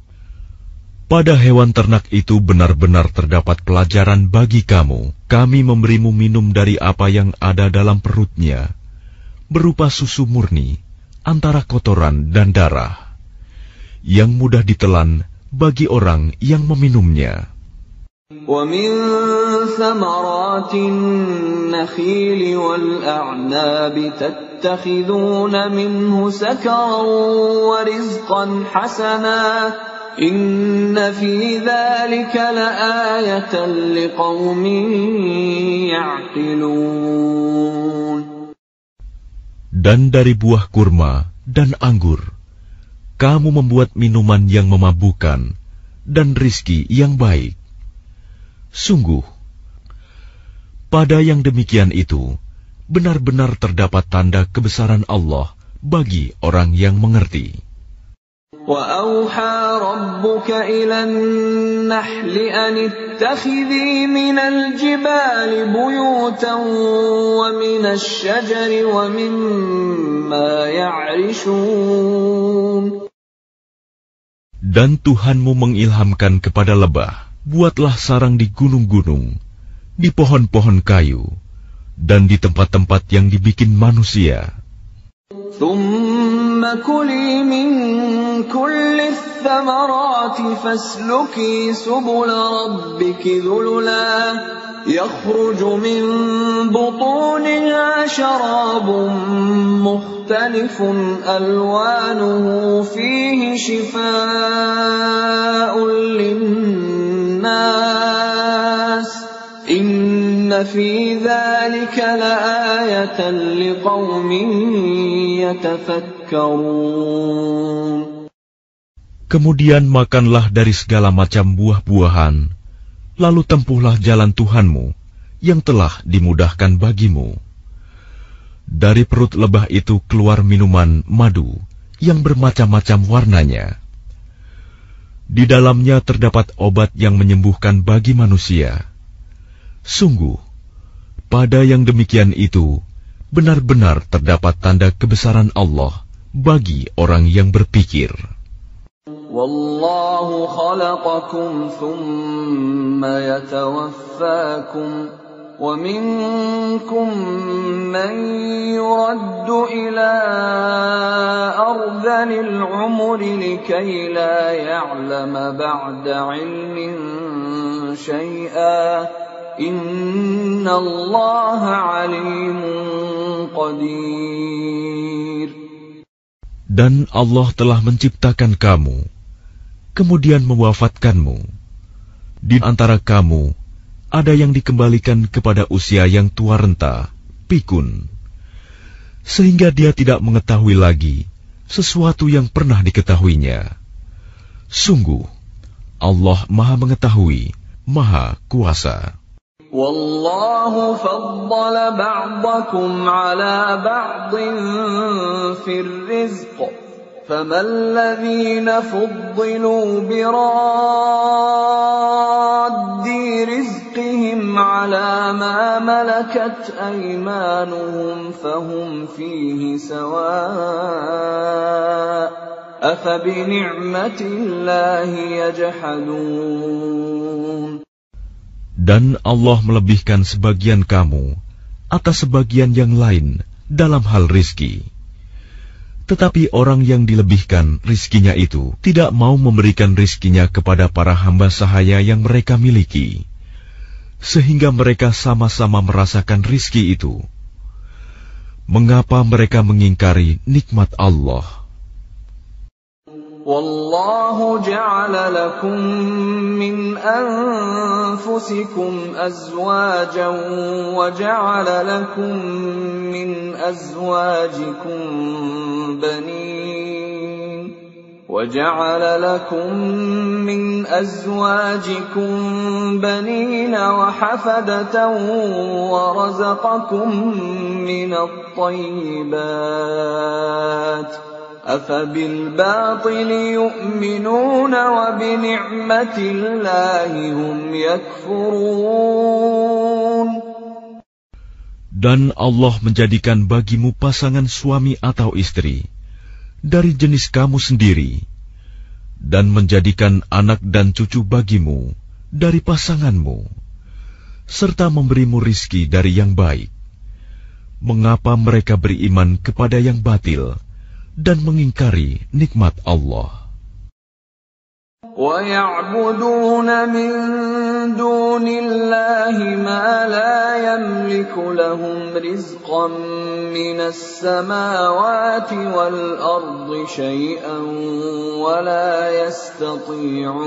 pada hewan ternak itu benar-benar terdapat pelajaran bagi kamu. Kami memberimu minum dari apa yang ada dalam perutnya, berupa susu murni, antara kotoran dan darah, yang mudah ditelan bagi orang yang meminumnya. وَمِن ثَمَرَاتِ النَّخِيلِ وَالْأَعْنَابِ تَتَّخِذُونَ مِنْهُ سَكَرًا وَرِزْقًا حَسَنًا إِنَّ فِي ذَلِكَ لَآيَةً لِقَوْمٍ يَعْقِلُونَ. Dan dari buah kurma dan anggur, kamu membuat minuman yang memabukkan dan rizki yang baik. Sungguh, pada yang demikian itu, benar-benar terdapat tanda kebesaran Allah bagi orang yang mengerti. وَأَوْحَى رَبُّكَ إِلَى النَّحْلِ أَنِ اتَّخِذِي مِنَ الْجِبَالِ بُيُوتًا وَمِنَ الشَّجَرِ وَمِمَّا يَعْرِشُونَ. Dan Tuhanmu mengilhamkan kepada lebah, buatlah sarang di gunung-gunung, di pohon-pohon kayu, dan di tempat-tempat yang dibikin manusia. ثُمَّ كُلِي مِن كُلِّ الثَّمَرَاتِ فَاسْلُكِي سُبُلَ رَبِّكِ ذُلُلًا يَخْرُجُ مِن بُطُونِهَا شَرَابٌ مُخْتَلِفٌ أَلْوَانُهُ فِيهِ شِفَاءٌ لِلنَّاسِ إِنَّ فِي ذَلِكَ لَآيَةً لِقَوْمٍ يَتَفَكَّرُونَ. Kemudian makanlah dari segala macam buah-buahan, lalu tempuhlah jalan Tuhanmu yang telah dimudahkan bagimu. Dari perut lebah itu keluar minuman madu yang bermacam-macam warnanya. Di dalamnya terdapat obat yang menyembuhkan bagi manusia. Sungguh, pada yang demikian itu, benar-benar terdapat tanda kebesaran Allah bagi orang yang berpikir. Wallahu khalaqakum thumma yatawaffakum wa minkum man yuraddu ila ardhanil umri likay la ya'lama ba'da ilmin syai'a innallaha alimun qadir. Dan Allah telah menciptakan kamu, kemudian mewafatkanmu. Di antara kamu, ada yang dikembalikan kepada usia yang tua renta, pikun, sehingga dia tidak mengetahui lagi sesuatu yang pernah diketahuinya. Sungguh, Allah Maha Mengetahui, Maha Kuasa. Wallahu faddala ba'dakum ala ba'din fir rizq faman ladhina fuddilu biraddi rizqihim ala ma malakat aymanuhum fahum fihi sawa' afa bi ni'matillahi yajhadun. Dan Allah melebihkan sebagian kamu atas sebagian yang lain dalam hal rizki. Tetapi orang yang dilebihkan rizkinya itu tidak mau memberikan rizkinya kepada para hamba sahaya yang mereka miliki, sehingga mereka sama-sama merasakan rizki itu. Mengapa mereka mengingkari nikmat Allah? Wallahu ja'ala lakum min anfusikum azwajan wa ja'ala lakum min azwajikum banin wa ja'ala lakum min azwajikum banina wa hafadatan wa razaqakum min at-tayyibat أَفَبِالْبَاطِلِ يُؤْمِنُونَ وَبِنِعْمَةِ اللَّهِ هُمْ يَكْفُرُونَ. Dan Allah menjadikan bagimu pasangan suami atau istri dari jenis kamu sendiri, dan menjadikan anak dan cucu bagimu dari pasanganmu, serta memberimu rizki dari yang baik. Mengapa mereka beriman kepada yang batil dan mengingkari nikmat Allah? وَيَعْبُدُونَ مِن دُونِ اللَّهِ مَا لَا يَمْلِكُ لَهُمْ رِزْقًا مِّنَ السَّمَاوَاتِ وَالْأَرْضِ شَيْئًا وَلَا يَسْتَطِيعُونَ.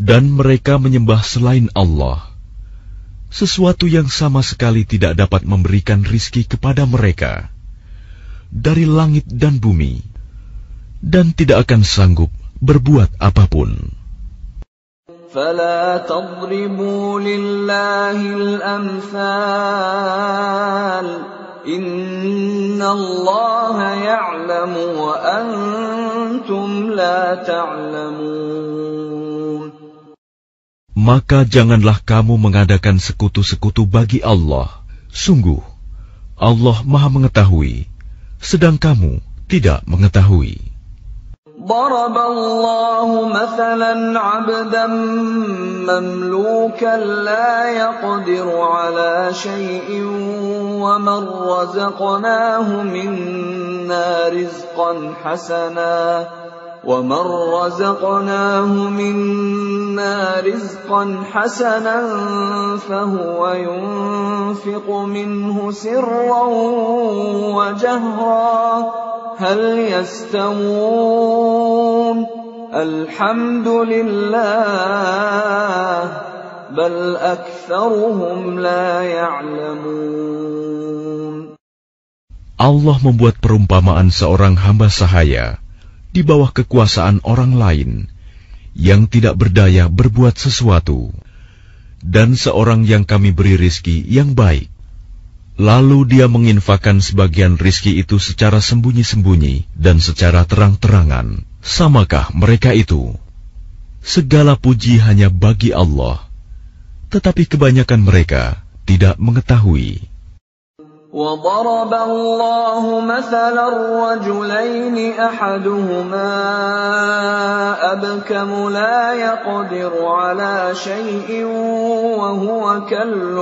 Dan mereka menyembah selain Allah sesuatu yang sama sekali tidak dapat memberikan rizki kepada mereka dari langit dan bumi, dan tidak akan sanggup berbuat apapun. فَلَا تَضْرِبُوا لِلَّهِ الْأَمْثَالَ إِنَّ اللَّهَ يَعْلَمُ وَأَنْتُمْ لَا تَعْلَمُونَ. Maka janganlah kamu mengadakan sekutu-sekutu bagi Allah. Sungguh, Allah Maha mengetahui, sedang kamu tidak mengetahui. ضرب الله مثلا عبدا مملوكا لا يقدر على شيء ومن رزقناه منا رزقا حسنا فهو ينفق منه سرا وجهرا هل يستوون الحمد لله بل أكثرهم لا يعلمون. Allah membuat perumpamaan seorang hamba sahaya di bawah kekuasaan orang lain yang tidak berdaya berbuat sesuatu, dan seorang yang kami beri rizki yang baik. Lalu dia menginfakkan sebagian rizki itu secara sembunyi-sembunyi dan secara terang-terangan. Samakah mereka itu? Segala puji hanya bagi Allah, tetapi kebanyakan mereka tidak mengetahui. وَضَرَبَ اللَّهُ مَثَلًا رَّجُلَيْنِ أَحَدُهُمَا أَبْكَمُ لَا يَقْدِرُ عَلَىٰ شَيْءٍ وَهُوَ كَلٌّ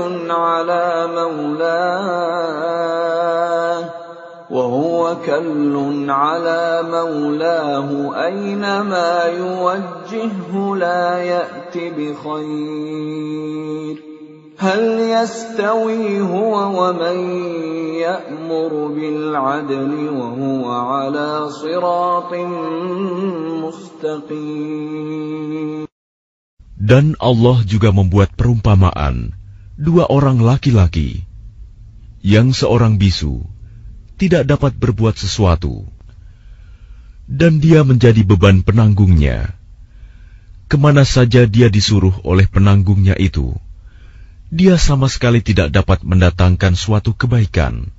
عَلَىٰ مَوْلَاهُ أَيْنَمَا يُوَجِّههُّ لَا يَأْتِ بِخَيْرٍ هل يستوي هو ومن يأمر بالعدل وهو على صراط مستقيم. Dan Allah juga membuat perumpamaan dua orang laki-laki yang seorang bisu tidak dapat berbuat sesuatu dan dia menjadi beban penanggungnya. Kemana saja dia disuruh oleh penanggungnya itu, dia sama sekali tidak dapat mendatangkan suatu kebaikan.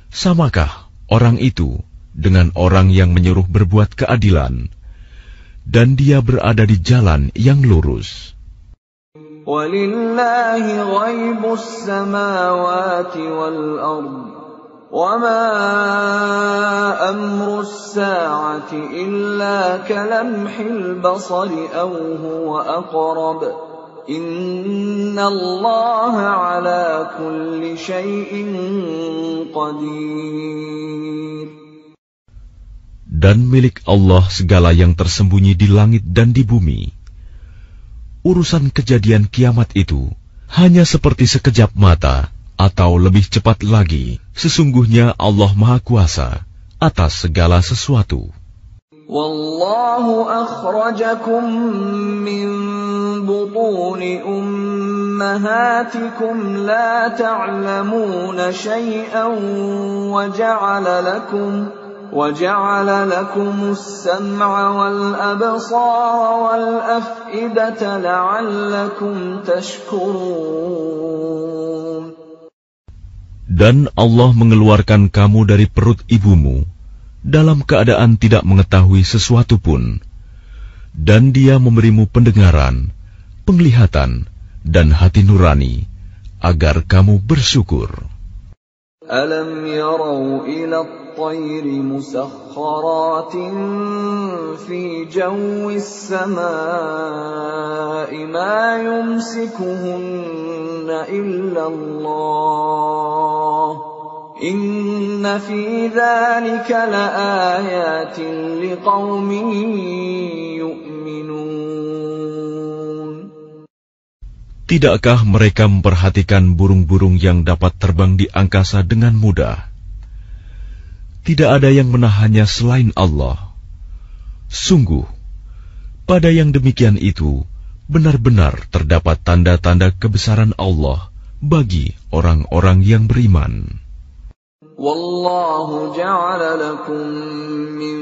Samakah orang itu dengan orang yang menyuruh berbuat keadilan, dan dia berada di jalan yang lurus? وَلِلَّهِ غَيْبُ السَّمَاوَاتِ وَالْأَرْضِ وَمَا أَمْرُ السَّاعَةِ إِلَّا كَلَمْحِ الْبَصَرِ أَوْ هُوَ أَقْرَبُ إِنَّ اللَّهَ عَلَى كُلِّ شَيْءٍ قَدِيرٌ. Dan milik Allah segala yang tersembunyi di langit dan di bumi. Urusan kejadian kiamat itu hanya seperti sekejap mata atau lebih cepat lagi. Sesungguhnya Allah Maha Kuasa atas segala sesuatu. Wallahu akhrajakum min butuni ummahatikum la ta'lamuna shay'an wa ja'ala lakum as-sam'a wal absara wal af'idata la'allakum tashkurun. Dan Allah mengeluarkan kamu dari perut ibumu dalam keadaan tidak mengetahui sesuatu pun, dan Dia memberimu pendengaran, penglihatan, dan hati nurani, agar kamu bersyukur. Alam yarau ila at-tayri musakhkharatin fi jawis samaa'i ma yumsikuhunna illa Allah إِنَّ فِي ذَلِكَ لَآيَاتٍ لِقَوْمٍ يُؤْمِنُونَ. Tidakkah mereka memperhatikan burung-burung yang dapat terbang di angkasa dengan mudah? Tidak ada yang menahannya selain Allah. Sungguh, pada yang demikian itu, benar-benar terdapat tanda-tanda kebesaran Allah bagi orang-orang yang beriman. وَاللَّهُ جَعَلَ لَكُم مِّن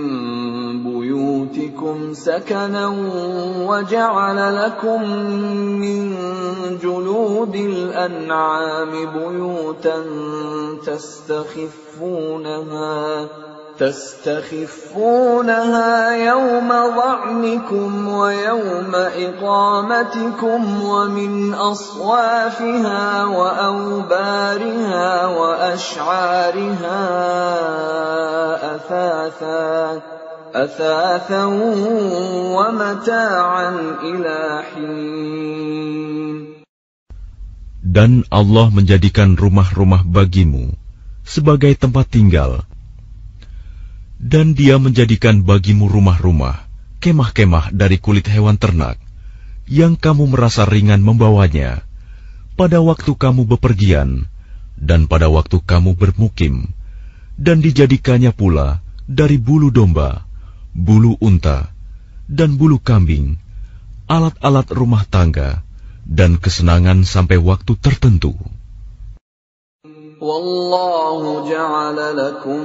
بُيُوتِكُمْ سَكَنًا وَجَعَلَ لَكُم مِّن جُلُودِ الْأَنْعَامِ بُيُوتًا تستخفونها يوم ظعنكم ويوم إقامتكم ومن أصوافها وأوبارها وأشعارها أثاثا ومتاعا إلى حين. Dan Allah menjadikan rumah-rumah bagimu sebagai tempat tinggal. Dan Dia menjadikan bagimu rumah-rumah, kemah-kemah dari kulit hewan ternak, yang kamu merasa ringan membawanya, pada waktu kamu bepergian, dan pada waktu kamu bermukim, dan dijadikannya pula dari bulu domba, bulu unta, dan bulu kambing, alat-alat rumah tangga, dan kesenangan sampai waktu tertentu. Wallahu ja'ala lakum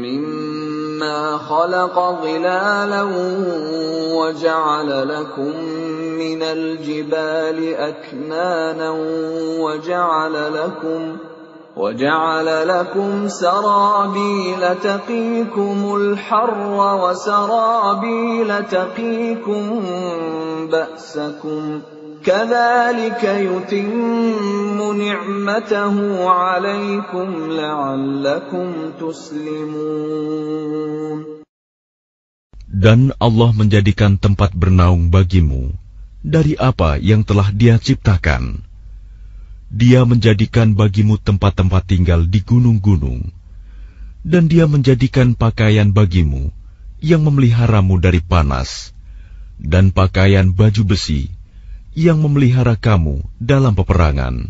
mimma khalaqa dhilalan wa ja'ala lakum minal jibali aknanan wa ja'ala lakum sarabila taqikumul harra wa sarabila taqikum ba'sakum كَذَلِكَ يُتِمُّ نِعْمَتَهُ عَلَيْكُمْ لَعَلَّكُمْ تُسْلِمُونَ. Dan Allah menjadikan tempat bernaung bagimu dari apa yang telah Dia ciptakan. Dia menjadikan bagimu tempat-tempat tinggal di gunung-gunung, dan Dia menjadikan pakaian bagimu yang memeliharamu dari panas, dan pakaian baju besi yang memelihara kamu dalam peperangan.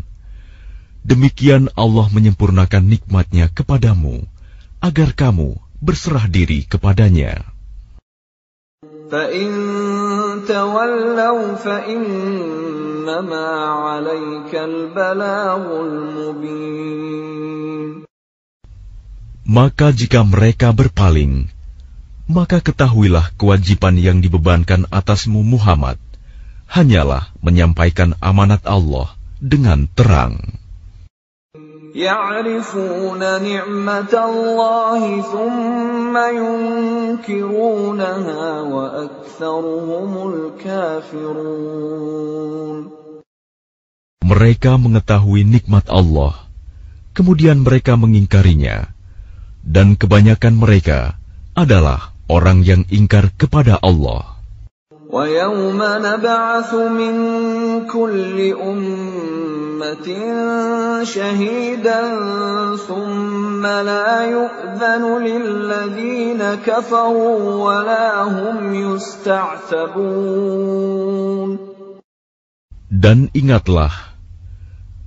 Demikian Allah menyempurnakan nikmat-Nya kepadamu, agar kamu berserah diri kepadanya. فَإِن تَوَلَّوْا فَإِنَّمَا عَلَيْكَ الْبَلَاغُ الْمُبِينُ. Maka jika mereka berpaling, maka ketahuilah kewajiban yang dibebankan atasmu Muhammad hanyalah menyampaikan amanat Allah dengan terang. Ya'rifuna ni'matallahi thumma yunkirunaha wa aktsaruhumul kafirun. Mereka mengetahui nikmat Allah, kemudian mereka mengingkarinya, dan kebanyakan mereka adalah orang yang ingkar kepada Allah. وَيَوْمَ نَبْعَثُ مِنْ كُلِّ أُمَّةٍ شَهِيدًا ثُمَّ لَا يُؤْذَنُ لِلَّذِينَ كَفَرُوا وَلَا هُمْ يُسْتَعْتَبُونَ. Dan ingatlah,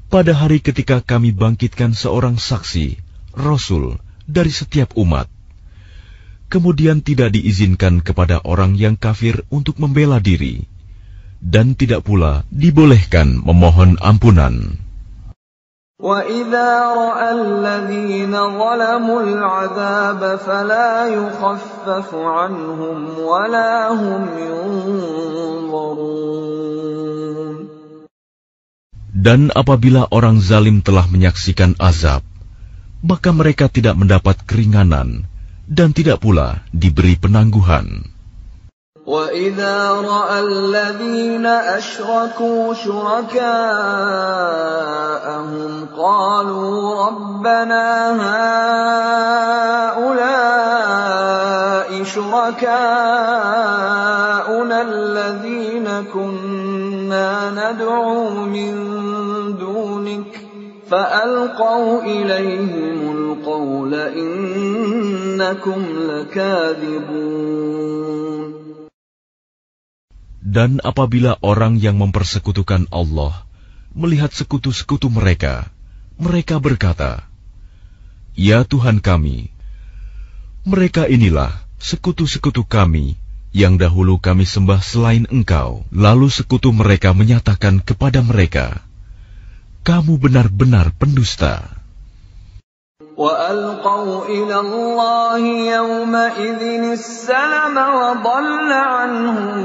pada hari ketika kami bangkitkan seorang saksi, Rasul, dari setiap umat, kemudian tidak diizinkan kepada orang yang kafir untuk membela diri, dan tidak pula dibolehkan memohon ampunan. وَإِذَا رَأَى الَّذِينَ ظَلَمُوا الْعَذَابَ فَلَا يُخَفَّفُ عَنْهُمْ وَلَا هُمْ يُنظَرُونَ. Dan apabila orang zalim telah menyaksikan azab, maka mereka tidak mendapat keringanan, dan tidak pula diberi penangguhan. وَإِذَا رَأَى الَّذِينَ أَشْرَكُوا شُرَكَاءَهُمْ قَالُوا رَبَّنَا هَؤُلَاءِ شُرَكَاؤُنَا الَّذِينَ كُنَّا نَدْعُو مِن دُونِكَ فألقوا إليهم القول إنكم لكاذبون. Dan apabila orang yang mempersekutukan Allah melihat sekutu-sekutu mereka, mereka berkata, "Ya Tuhan kami, mereka inilah sekutu-sekutu kami yang dahulu kami sembah selain Engkau." Lalu sekutu mereka menyatakan kepada mereka, "Kamu benar-benar pendusta." وَأَلْقَوْا إِلَى اللَّهِ يَوْمَئِذٍ السَّلَمَ وَضَلَّ عَنْهُمْ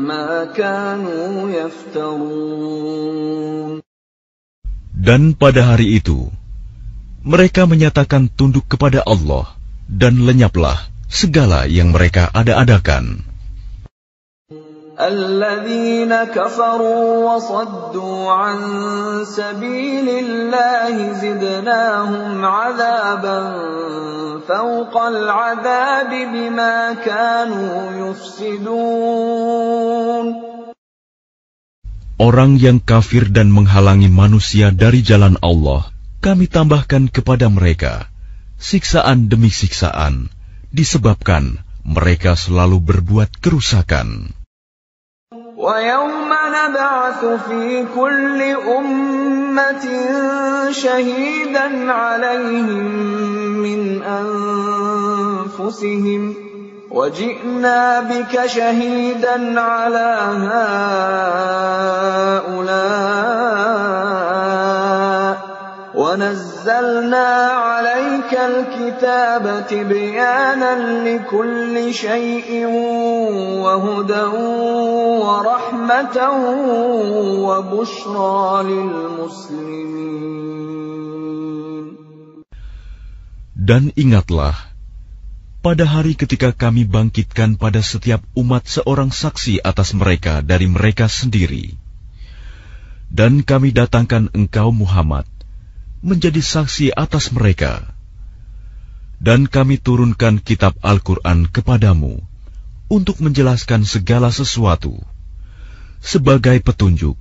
مَا كَانُوا يَفْتَرُونَ. Dan pada hari itu, mereka menyatakan tunduk kepada Allah, dan lenyaplah segala yang mereka ada-adakan. الَّذِينَ كَفَرُوا وَصَدُّوا عَن سَبِيلِ اللَّهِ زِدْنَاهُمْ عَذَابًا فَوْقَ الْعَذَابِ بِمَا كَانُوا يُفْسِدُونَ. Orang yang kafir dan menghalangi manusia dari jalan Allah, kami tambahkan kepada mereka siksaan demi siksaan, disebabkan mereka selalu berbuat kerusakan. وَيَوْمَ نَبْعَثُ فِي كُلِّ أُمَّةٍ شَهِيدًا عَلَيْهِمْ مِنْ أَنفُسِهِمْ وَجِئْنَا بِكَ شَهِيدًا عَلَى هَؤُلَاءِ وَنَزَّلْنَا عَلَيْكَ الْكِتَابَ تِبْيَانًا لِكُلِّ شَيْءٍ وَهُدًى وَرَحْمَةً وَبُشْرَى لِلْمُسْلِمِينَ. Dan ingatlah, pada hari ketika kami bangkitkan pada setiap umat seorang saksi atas mereka dari mereka sendiri, dan kami datangkan engkau Muhammad menjadi saksi atas mereka, dan kami turunkan kitab Al-Quran kepadamu untuk menjelaskan segala sesuatu sebagai petunjuk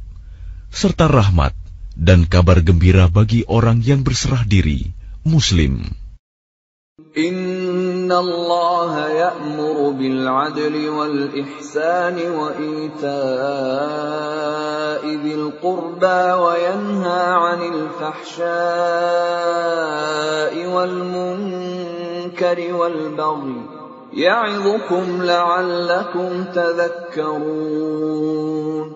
serta rahmat dan kabar gembira bagi orang yang berserah diri Muslim. Inna Allah ya'muru bil 'adli wal ihsani wa ita'i dzil qurba wa yanha 'anil fahsya'i wal munkari wal baghi ya'idhukum la'allakum tadhakkarun.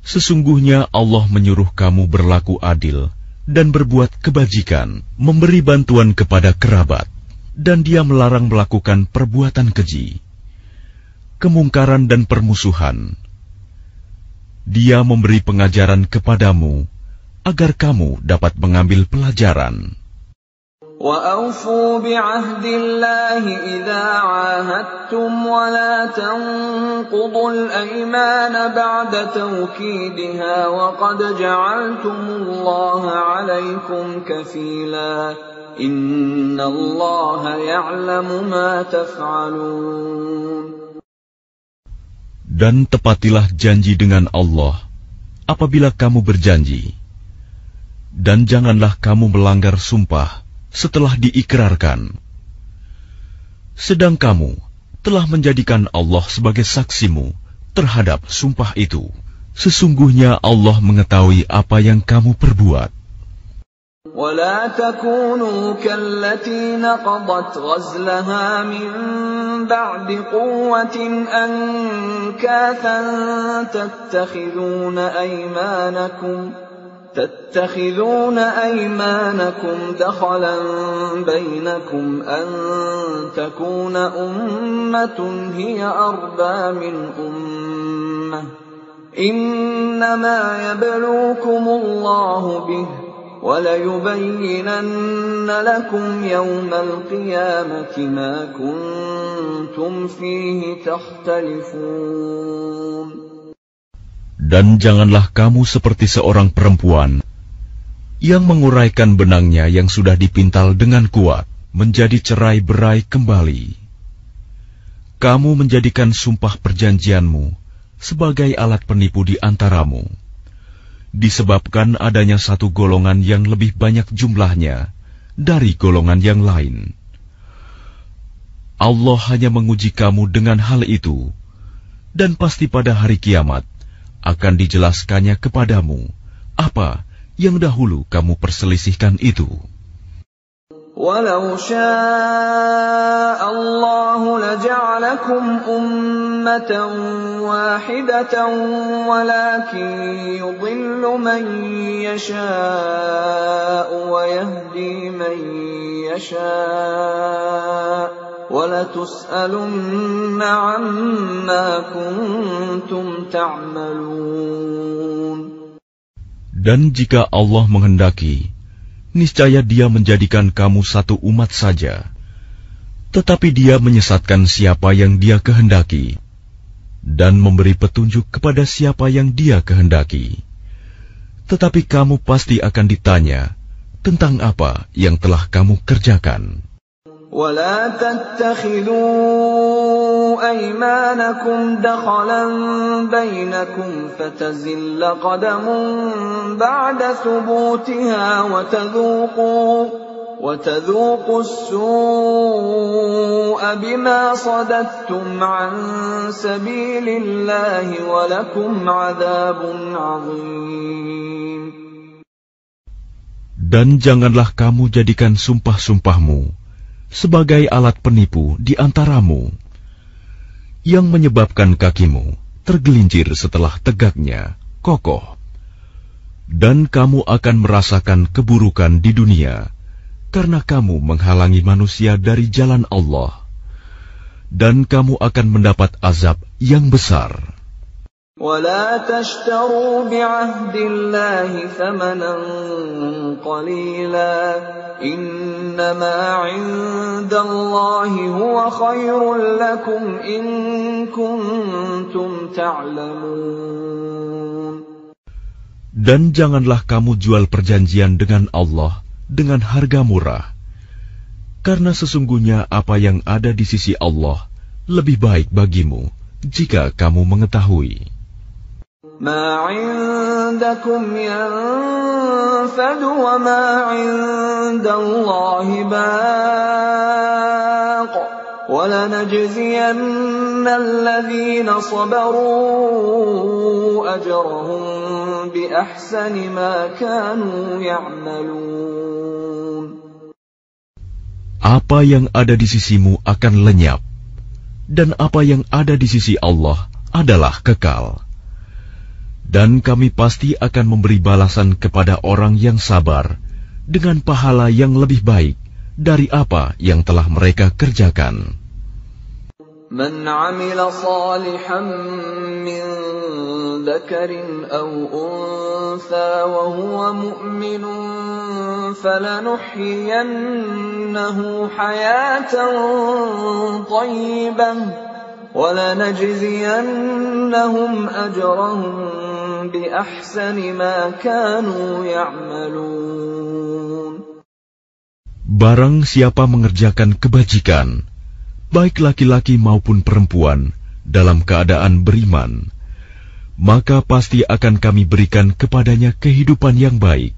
Sesungguhnya Allah menyuruh kamu berlaku adil dan berbuat kebajikan, memberi bantuan kepada kerabat, dan Dia melarang melakukan perbuatan keji, kemungkaran dan permusuhan. Dia memberi pengajaran kepadamu agar kamu dapat mengambil pelajaran. وَأَوْفُوا بِعَهْدِ اللَّهِ إِذَا عَاهَدتُّمْ وَلَا تَنقُضُوا الْأَيْمَانَ بَعْدَ تَوْكِيدِهَا وَقَدْ جَعَلْتُمُ اللَّهَ عَلَيْكُمْ كَفِيلًا إِنَّ اللَّهَ يَعْلَمُ مَا تَفْعَلُونَ. Dan tepatilah janji dengan Allah apabila kamu berjanji, dan janganlah kamu melanggar sumpah setelah diikrarkan. Sedang kamu telah menjadikan Allah sebagai saksimu terhadap sumpah itu. Sesungguhnya Allah mengetahui apa yang kamu perbuat. وَلَا تَكُونُوا كَالَّتِي نَقَضَتْ غَزْلَهَا مِنْ بَعْدِ قُوَّةٍ أَنْكَاثًا تَتَّخِذُونَ أَيْمَانَكُمْ دَخَلًا بَيْنَكُمْ أَنْ تَكُونَ أُمَّةٌ هِيَ أَرْبَى مِنْ أُمَّةٍ إِنَّمَا يَبْلُوكُمُ اللَّهُ بِهِ وَلَيُبَيِّنَنَّ لَكُمْ يَوْمَ الْقِيَامَةِ مَا كُنْتُمْ فِيهِ تَخْتَلِفُونَ. Dan janganlah kamu seperti seorang perempuan yang menguraikan benangnya yang sudah dipintal dengan kuat menjadi cerai-berai kembali. Kamu menjadikan sumpah perjanjianmu sebagai alat penipu di antaramu, disebabkan adanya satu golongan yang lebih banyak jumlahnya dari golongan yang lain. Allah hanya menguji kamu dengan hal itu, dan pasti pada hari kiamat akan dijelaskannya kepadamu apa yang dahulu kamu perselisihkan itu. وَلَوْ شَاءَ اللَّهُ لَجَعَلَكُمْ أُمَّةً وَاحِدَةً وَلَكِنْ يُضِلُّ مَنْ يَشَاءُ وَيَهْدِي مَنْ يَشَاءُ وَلَتُسْأَلُنَّ عَمَّا كُنْتُمْ تَعْمَلُونَ. Dan jika Allah menghendaki, niscaya Dia menjadikan kamu satu umat saja, tetapi Dia menyesatkan siapa yang Dia kehendaki, dan memberi petunjuk kepada siapa yang Dia kehendaki. Tetapi kamu pasti akan ditanya tentang apa yang telah kamu kerjakan. وَلَا تَتَّخِذُوا أَيْمَانَكُمْ دَخَلًا بَيْنَكُمْ فَتَزِلَّ قَدَمٌ بَعْدَ ثُبُوتِهَا وَتَذُوقُوا السُّوءَ بِمَا صَدَدتُّمْ عَن سَبِيلِ اللَّهِ وَلَكُمْ عَذَابٌ عَظِيمٌ. Dan janganlah kamu jadikan sumpah-sumpahmu sebagai alat penipu di antaramu, yang menyebabkan kakimu tergelincir setelah tegaknya kokoh. Dan kamu akan merasakan keburukan di dunia, karena kamu menghalangi manusia dari jalan Allah. Dan kamu akan mendapat azab yang besar. وَلَا تَشْتَرُوا بِعَهْدِ اللَّهِ ثَمَنًا قَلِيلًا إِنَّمَا عِندَ اللَّهِ هُوَ خَيْرٌ لَكُمْ إِن كُنتُمْ تَعْلَمُونَ. Dan janganlah kamu jual perjanjian dengan Allah dengan harga murah, karena sesungguhnya apa yang ada di sisi Allah lebih baik bagimu jika kamu mengetahui. مَا عِندَكُمْ يَنفَدُ وَمَا عِندَ اللَّهِ بَاقٍ وَلَنَجْزِيَنَّ الَّذِينَ صَبَرُوا أَجْرَهُم بِأَحْسَنِ مَا كَانُوا يَعْمَلُونَ. Apa yang ada di sisimu akan lenyap, dan apa yang ada di sisi Allah adalah kekal. Dan kami pasti akan memberi balasan kepada orang yang sabar dengan pahala yang lebih baik dari apa yang telah mereka kerjakan. Man 'amila salihan min dzakarin aw untha wa huwa mu'minun falanuhyiyannahu hayatan thayyibah wa lanajziyannahum ajrahum biahsani ma kanu ya'malun. Barang siapa mengerjakan kebajikan, baik laki-laki maupun perempuan, dalam keadaan beriman, maka pasti akan kami berikan kepadanya kehidupan yang baik,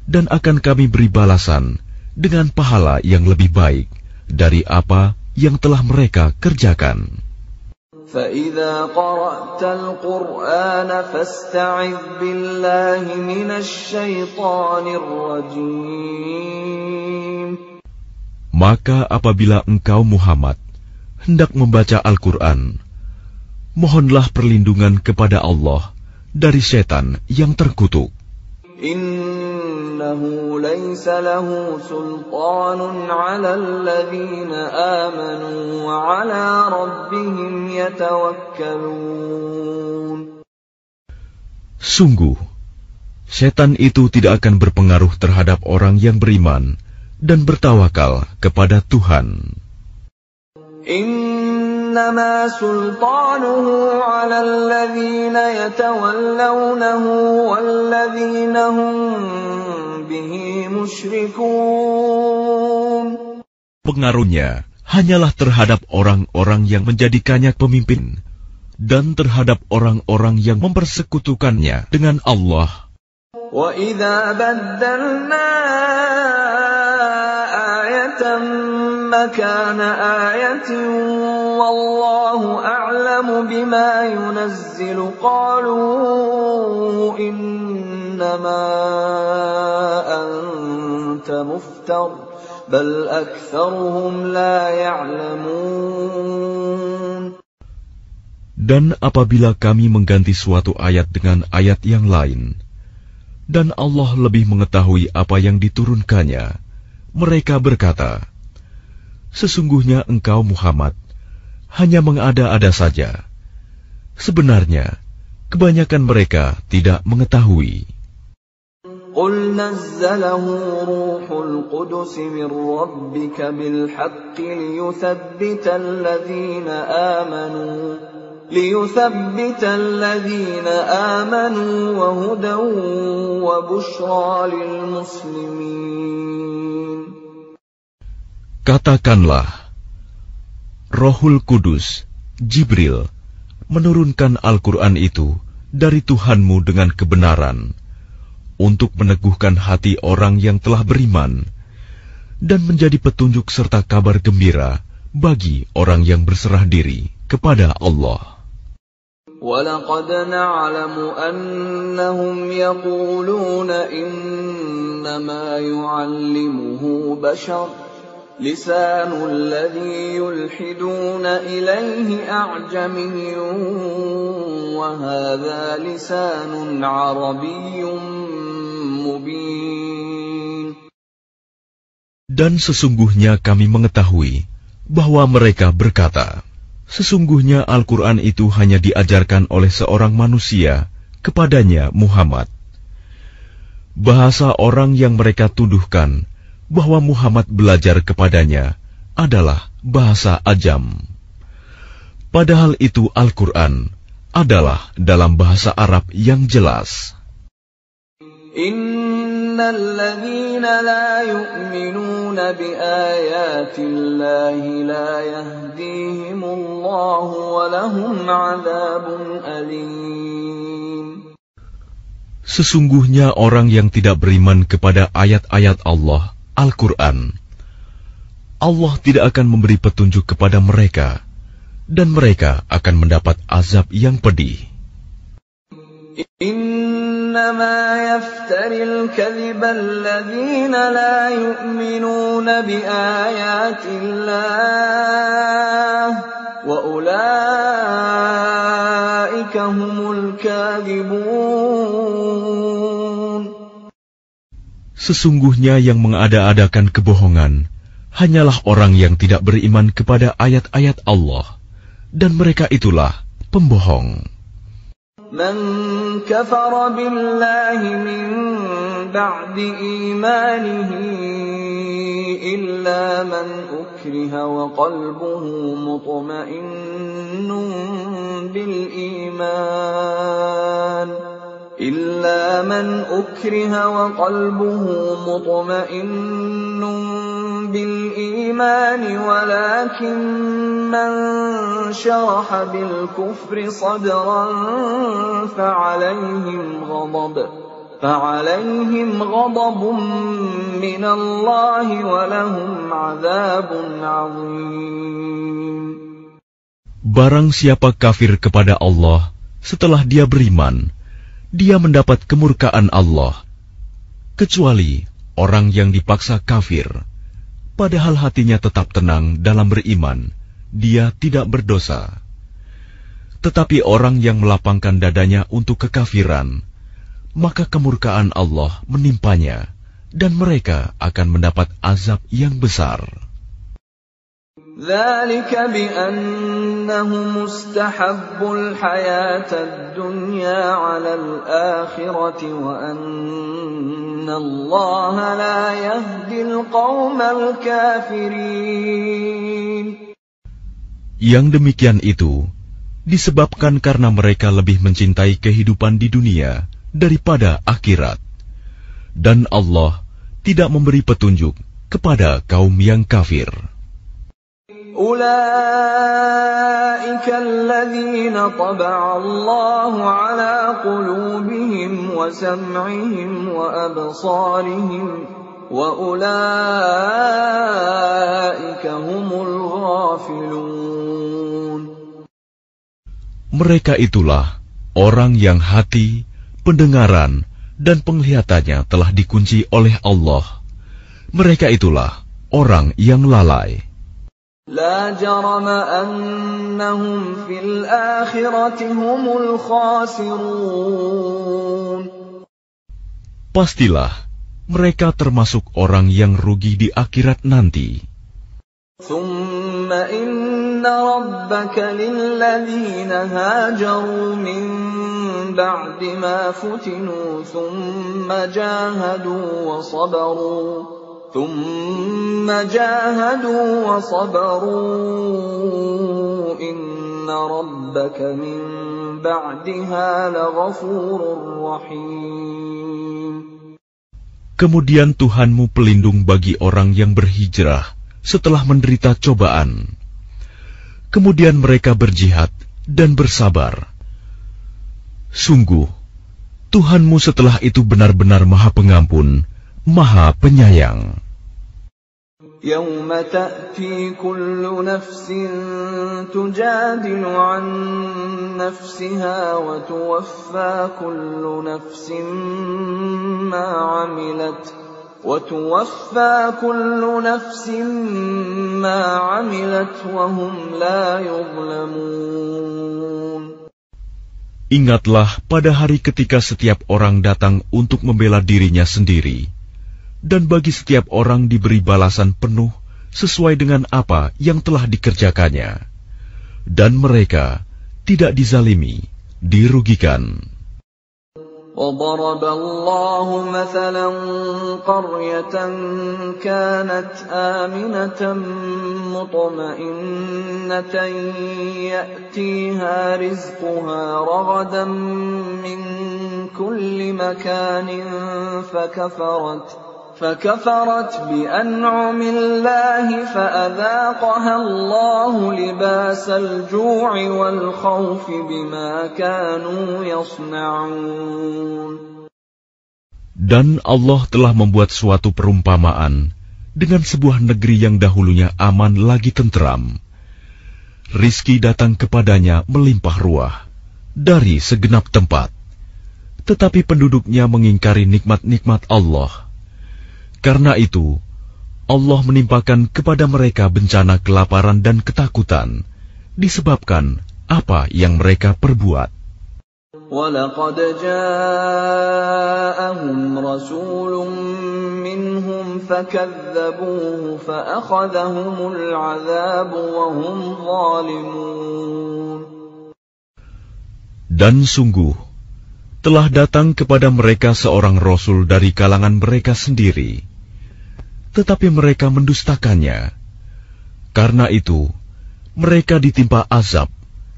dan akan kami beri balasan dengan pahala yang lebih baik dari apa yang telah mereka kerjakan. فَإِذَا قَرَأْتَ الْقُرْآنَ فَاسْتَعِذْ بِاللَّهِ مِنَ الشَّيْطَانِ الرَّجِيمِ. Maka apabila engkau Muhammad hendak membaca Al-Quran, mohonlah perlindungan kepada Allah dari setan yang terkutuk. Innahu laysa lahu sultanun 'alal ladzina amanu wa 'ala rabbihim yatawakkalun. Sungguh, setan itu tidak akan berpengaruh terhadap orang yang beriman dan bertawakal kepada Tuhan. Innama sultanuhu 'alal ladzina yatawallawnahu walladzina hum bihi musyrikun. Pengaruhnya hanyalah terhadap orang-orang yang menjadikannya pemimpin, dan terhadap orang-orang yang mempersekutukannya dengan Allah. وَإِذَا بَدَّلْنَا آيَةً مَكَانَ آيَةٍ وَاللَّهُ أَعْلَمُ بِمَا يُنَزِّلُ قَالُوا إِنَّمَا أَنْتَ مُفْتَرٍ بَلْ أَكْثَرُهُمْ لَا يَعْلَمُونَ. Dan apabila kami mengganti suatu ayat dengan ayat yang lain, dan Allah lebih mengetahui apa yang diturunkannya, mereka berkata, sesungguhnya engkau Muhammad hanya mengada-ada saja. Sebenarnya, kebanyakan mereka tidak mengetahui. قُلْ نَزَّلَهُ رُوحُ الْقُدُسِ مِنْ رَبِّكَ بِالْحَقِّ لِيُثَبِّتَ الَّذِينَ آمَنُوا وَهُدًى وَبُشْرَى لِلْمُسْلِمِينَ. Katakanlah, Rohul Kudus, Jibril, menurunkan Al-Quran itu dari Tuhanmu dengan kebenaran, untuk meneguhkan hati orang yang telah beriman, dan menjadi petunjuk serta kabar gembira bagi orang yang berserah diri kepada Allah. وَلَقَدْ نَعْلَمُ أَنَّهُمْ يَقُولُونَ إِنَّمَا يُعَلِّمُهُ بَشَرٌ لِسَانُ الَّذِي يُلْحِدُونَ إِلَيْهِ أَعْجَمِيٌّ وَهَذَا لِسَانٌ عَرَبِيٌّ مُبِينٌ. Dan sesungguhnya kami mengetahui bahwa mereka berkata, sesungguhnya Al-Quran itu hanya diajarkan oleh seorang manusia kepadanya Muhammad. Bahasa orang yang mereka tuduhkan bahwa Muhammad belajar kepadanya adalah bahasa Ajam. Padahal itu Al-Quran adalah dalam bahasa Arab yang jelas. الَّذِينَ لَا يُؤْمِنُونَ بِآيَاتِ اللَّهِ لَا يَهْدِيهِمُ اللَّهُ وَلَهُمْ عَذَابٌ أَلِيمٌ. Sesungguhnya orang yang tidak beriman kepada ayat-ayat Allah, Al-Quran, Allah tidak akan memberi petunjuk kepada mereka, dan mereka akan mendapat azab yang pedih. إِنَّمَا يَفْتَرِي الْكَذِبَ الَّذِينَ لَا يُؤْمِنُونَ بِآيَاتِ اللَّهِ وَأُولَئِكَ هُمُ الْكَاذِبُونَ. Sesungguhnya yang mengada-adakan kebohongan hanyalah orang yang tidak beriman kepada ayat-ayat Allah, dan mereka itulah pembohong. مَنْ كَفَرَ بِاللَّهِ مِنْ بَعْدِ إِيمَانِهِ إِلَّا مَنْ أُكْرِهَ وَقَلْبُهُ مُطْمَئِنٌّ بِالْإِيمَانِ وَلَكِنْ مَنْ شَرَحَ بِالْكُفْرِ صَدْرًا فَعَلَيْهِمْ غَضَبٌ مِّنَ اللَّهِ وَلَهُمْ عَذَابٌ عَظِيمٌ. Barang siapa kafir kepada Allah setelah dia beriman, dia mendapat kemurkaan Allah, kecuali orang yang dipaksa kafir, padahal hatinya tetap tenang dalam beriman, dia tidak berdosa. Tetapi orang yang melapangkan dadanya untuk kekafiran, maka kemurkaan Allah menimpanya, dan mereka akan mendapat azab yang besar. ذَلِكَ بِأَنَّهُمُ اسْتَحَبُّوا الْحَيَاةَ الدُّنْيَا عَلَى الْآخِرَةِ وَأَنَّ اللَّهَ لَا يَهْدِي الْقَوْمَ الْكَافِرِينَ. Yang demikian itu disebabkan karena mereka lebih mencintai kehidupan di dunia daripada akhirat, dan Allah tidak memberi petunjuk kepada kaum yang kafir. أولئك الذين طبع الله على قلوبهم وسمعهم وأبصارهم وأولئك هم الغافلون. Mereka itulah orang yang hati, pendengaran, dan penglihatannya telah dikunci oleh Allah. Mereka itulah orang yang lalai. لا جرم أنهم في الآخرة هم الخاسرون. Pastilah mereka termasuk orang yang rugi di akhirat nanti. ثم إن ربك للذين هاجروا من بعد ما فتنوا ثم جاهدوا وصبروا إن ربك من بعدها لغفور رحيم. Kemudian Tuhanmu pelindung bagi orang yang berhijrah setelah menderita cobaan. Kemudian mereka berjihad dan bersabar. Sungguh, Tuhanmu setelah itu benar-benar Maha Pengampun, Maha Penyayang. يوم تأتي كل نفس تجادل عن نفسها وتوفى كل نفس ما عملت وهم لا يظلمون. Ingatlah pada hari ketika setiap orang datang untuk membela dirinya sendiri, dan bagi setiap orang diberi balasan penuh sesuai dengan apa yang telah dikerjakannya. Dan mereka tidak dizalimi, dirugikan. وَضَرَبَ اللَّهُ مَثَلًا قَرْيَةً كَانَتْ آمِنَةً مُطْمَئِنَّةً يَأْتِيهَا رِزْقُهَا رَغَدًا مِّن كُلِّ مَكَانٍ فكفرت بأنعم الله فأذاقها الله لباس الجوع والخوف بما كانوا يصنعون. Dan Allah telah membuat suatu perumpamaan dengan sebuah negeri yang dahulunya aman lagi tenteram. Rizki datang kepadanya melimpah ruah dari segenap tempat, tetapi penduduknya mengingkari nikmat-nikmat Allah. Karena itu, Allah menimpakan kepada mereka bencana kelaparan dan ketakutan, disebabkan apa yang mereka perbuat. وَلَقَدْ جَاءَهُمْ رَسُولٌ مِّنْهُمْ فَكَذَّبُوهُ فَأَخَذَهُمُ الْعَذَابُ وَهُمْ ظَالِمُونَ. Dan sungguh, telah datang kepada mereka seorang Rasul dari kalangan mereka sendiri, tetapi mereka mendustakannya. Karena itu, mereka ditimpa azab,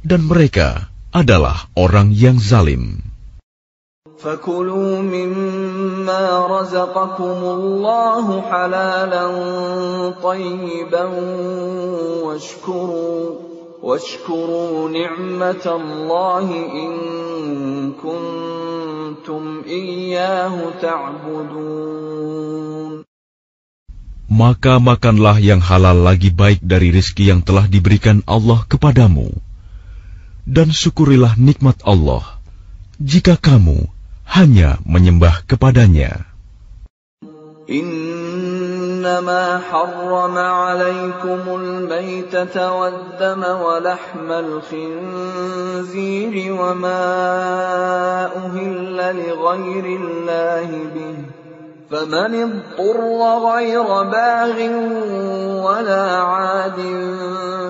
dan mereka adalah orang yang zalim. فَكُلُوا مِمَّا رَزَقَكُمُ اللَّهُ حَلَالًا طَيِّبًا وَاشْكُرُوا نِعْمَةَ اللَّهِ إِن كُنتُمْ إِيَّاهُ تَعْبُدُونَ. Maka makanlah yang halal lagi baik dari rizki yang telah diberikan Allah kepadamu, dan syukurilah nikmat Allah jika kamu hanya menyembah kepadanya. إنما حرم عليكم الميتة والدم ولحم الخنزير وما أهل لغير الله به فمن اضطر غير باغ ولا عاد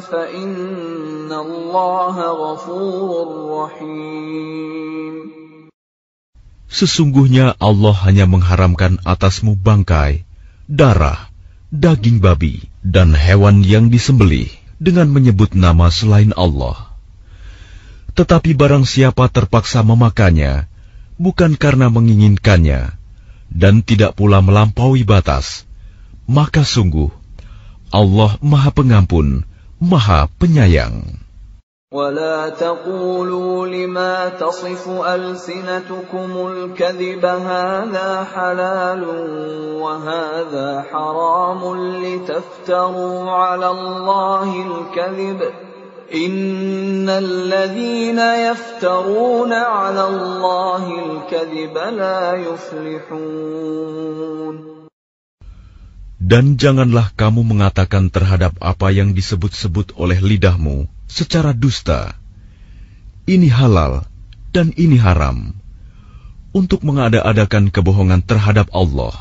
فإن الله غفور رحيم. Sesungguhnya Allah hanya mengharamkan atasmu bangkai, darah, daging babi, dan hewan yang disembelih dengan menyebut nama selain Allah. Tetapi barang siapa terpaksa memakannya, bukan karena menginginkannya, dan tidak pula melampaui batas, maka sungguh Allah Maha Pengampun, Maha Penyayang. ولا تقولوا لما تصف ألسنتكم الكذب هذا حلال وهذا حرام لتفتروا على الله الكذب إن الذين يفترون على الله الكذب لا يفلحون. Dan janganlah kamu mengatakan terhadap apa yang disebut-sebut oleh lidahmu secara dusta, ini halal dan ini haram, untuk mengada-adakan kebohongan terhadap Allah.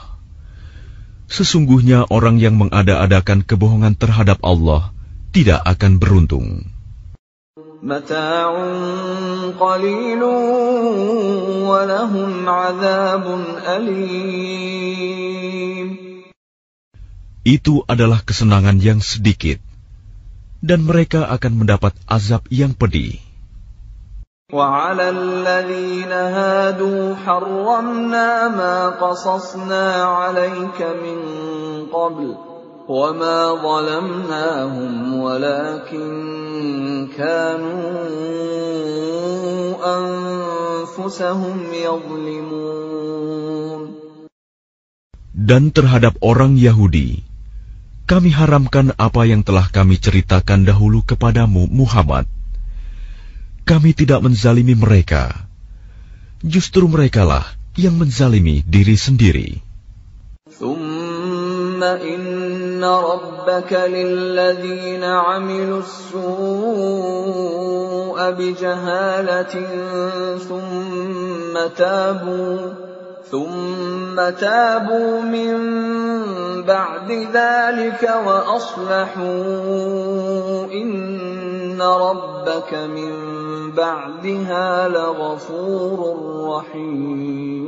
Sesungguhnya orang yang mengada-adakan kebohongan terhadap Allah tidak akan beruntung. Mata'un qalilun wa lahum 'adzabun alim. Itu adalah kesenangan yang sedikit, dan mereka akan mendapat azab yang pedih. وَعَلَى الَّذِينَ هَادُوا حَرَّمْنَا مَا قَصَصْنَا عَلَيْكَ مِنْ قَبْلُ وَمَا ظَلَمْنَاهُمْ وَلَكِنْ كَانُوا أَنفُسَهُمْ يَظْلِمُونَ. Dan terhadap orang Yahudi, kami haramkan apa yang telah kami ceritakan dahulu kepadamu, Muhammad. Kami tidak menzalimi mereka. Justru merekalah yang menzalimi diri sendiri. ثُمَّ إِنَّ رَبَّكَ لِلَّذِينَ عَمِلُوا السُّوءَ بِجَهَالَةٍ ثُمَّ تابوا من بعد ذلك وأصلحوا إن ربك من بعدها لغفور رحيم.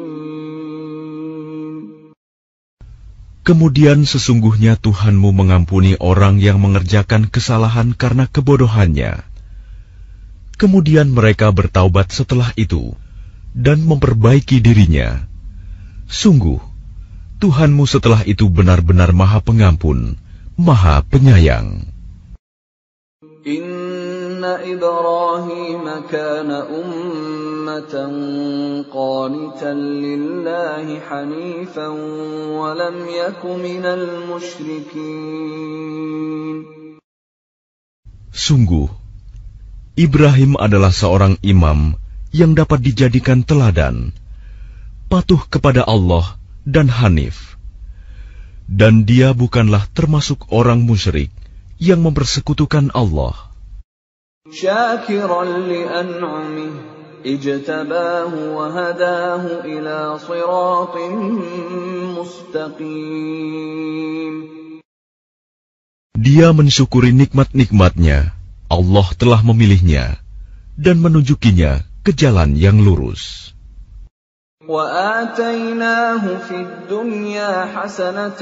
Kemudian sesungguhnya Tuhanmu mengampuni orang yang mengerjakan kesalahan karena kebodohannya. Kemudian mereka bertaubat setelah itu dan memperbaiki dirinya. Sungguh, Tuhanmu setelah itu benar-benar Maha Pengampun, Maha Penyayang. Inna Ibrahim kana ummatan qanitan lillahi hanifan wa lam yaku minal musyrikin. Sungguh, Ibrahim adalah seorang imam yang dapat dijadikan teladan, patuh kepada Allah dan hanif. Dan dia bukanlah termasuk orang musyrik yang mempersekutukan Allah. Syakiran li'an'amih ijtabahu wa hadahu ila siratin mustaqim. Dia mensyukuri nikmat-nikmatnya. Allah telah memilihnya dan menunjukinya ke jalan yang lurus. وَآتَيْنَاهُ فِي الدُّنْيَا حَسَنَةً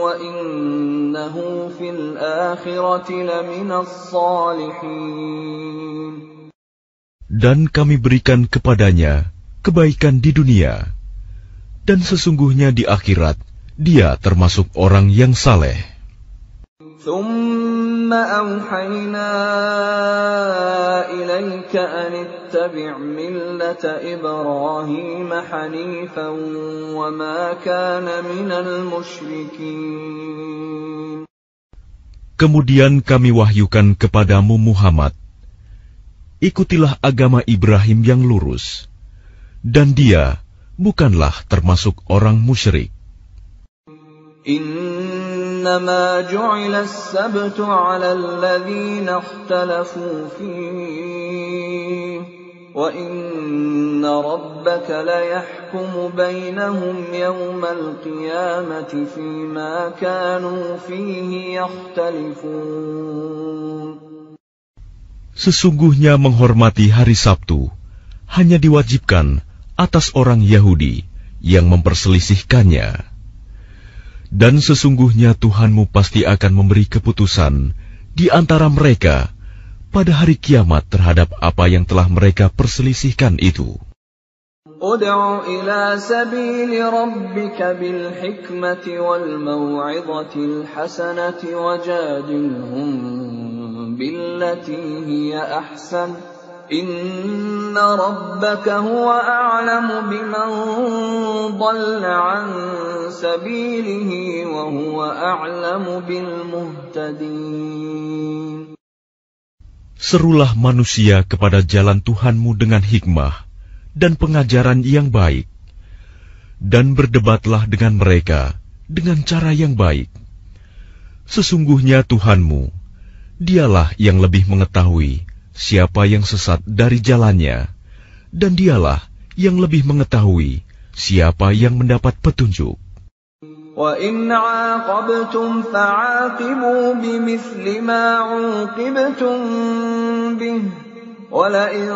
وَإِنَّهُ فِي الْآخِرَةِ لَمِنَ الصَّالِحِينَ. Dan kami berikan kepadanya kebaikan di dunia, dan sesungguhnya di akhirat dia termasuk orang yang saleh. ثُمَّ أَوْحَيْنَا إِلَيْكَ أَنِ اتَّبِعْ مِلَّةَ إِبْرَاهِيمَ حَنِيفًا وَمَا كَانَ مِنَ الْمُشْرِكِينَ. Kemudian kami wahyukan kepadamu Muhammad, ikutilah agama Ibrahim yang lurus, dan dia bukanlah termasuk orang musyrik. إنما جعل السبت على الذين اختلفوا فيه وإن ربك ليحكم بينهم يوم القيامة فيما كانوا فيه يختلفون. Sesungguhnya menghormati hari Sabtu hanya diwajibkan atas orang Yahudi yang memperselisihkannya. Dan sesungguhnya Tuhanmu pasti akan memberi keputusan di antara mereka pada hari kiamat terhadap apa yang telah mereka perselisihkan itu. Ud'u ila sabili rabbika bil hikmati wal maw'idhatil hasanati wajadilhum بالتي هي أحسن إن ربك هو أعلم بمن ضل عن سبيله وهو أعلم بالمهتدين. Serulah manusia kepada jalan Tuhanmu dengan hikmah dan pengajaran yang baik, dan berdebatlah dengan mereka dengan cara yang baik. Sesungguhnya Tuhanmu, Dialah yang lebih mengetahui siapa yang sesat dari jalannya, dan Dialah yang lebih mengetahui siapa yang mendapat petunjuk. وَإِنْ عَاقَبْتُمْ فَعَاقِبُوا بِمِثْلِ مَا عُوقِبْتُمْ بِهِ وَلَئِنْ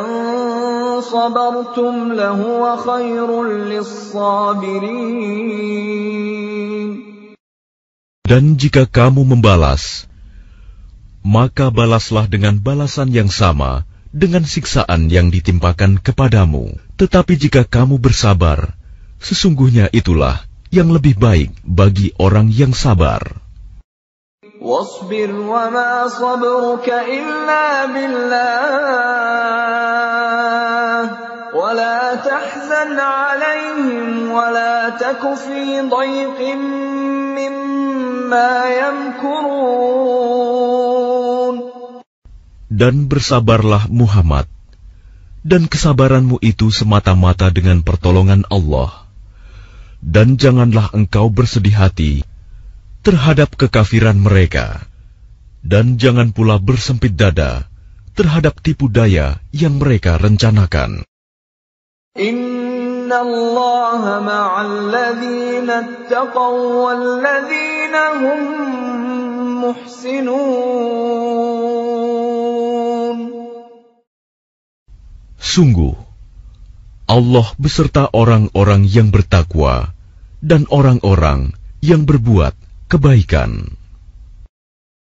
صَبَرْتُمْ لَهُوَ خَيْرٌ لِلصَّابِرِينَ. Dan jika kamu membalas, maka balaslah dengan balasan yang sama dengan siksaan yang ditimpakan kepadamu. Tetapi jika kamu bersabar, sesungguhnya itulah yang lebih baik bagi orang yang sabar. وَاصْبِرْ وَمَا صَبْرُكَ إِلَّا بِاللَّهِ وَلَا تَحْزَنْ عَلَيْهِمْ وَلَا تَكُ فِي ضَيْقٍ مِّمَّا يَمْكُرُونَ. Dan bersabarlah Muhammad, dan kesabaranmu itu semata-mata dengan pertolongan Allah. Dan janganlah engkau bersedih hati terhadap kekafiran mereka, dan jangan pula bersempit dada terhadap tipu daya yang mereka rencanakan. Inna Allah ma'al ladzina ittaqaw wal ladzina hum muhsinun. Sungguh, Allah beserta orang-orang yang bertakwa dan orang-orang yang berbuat kebaikan.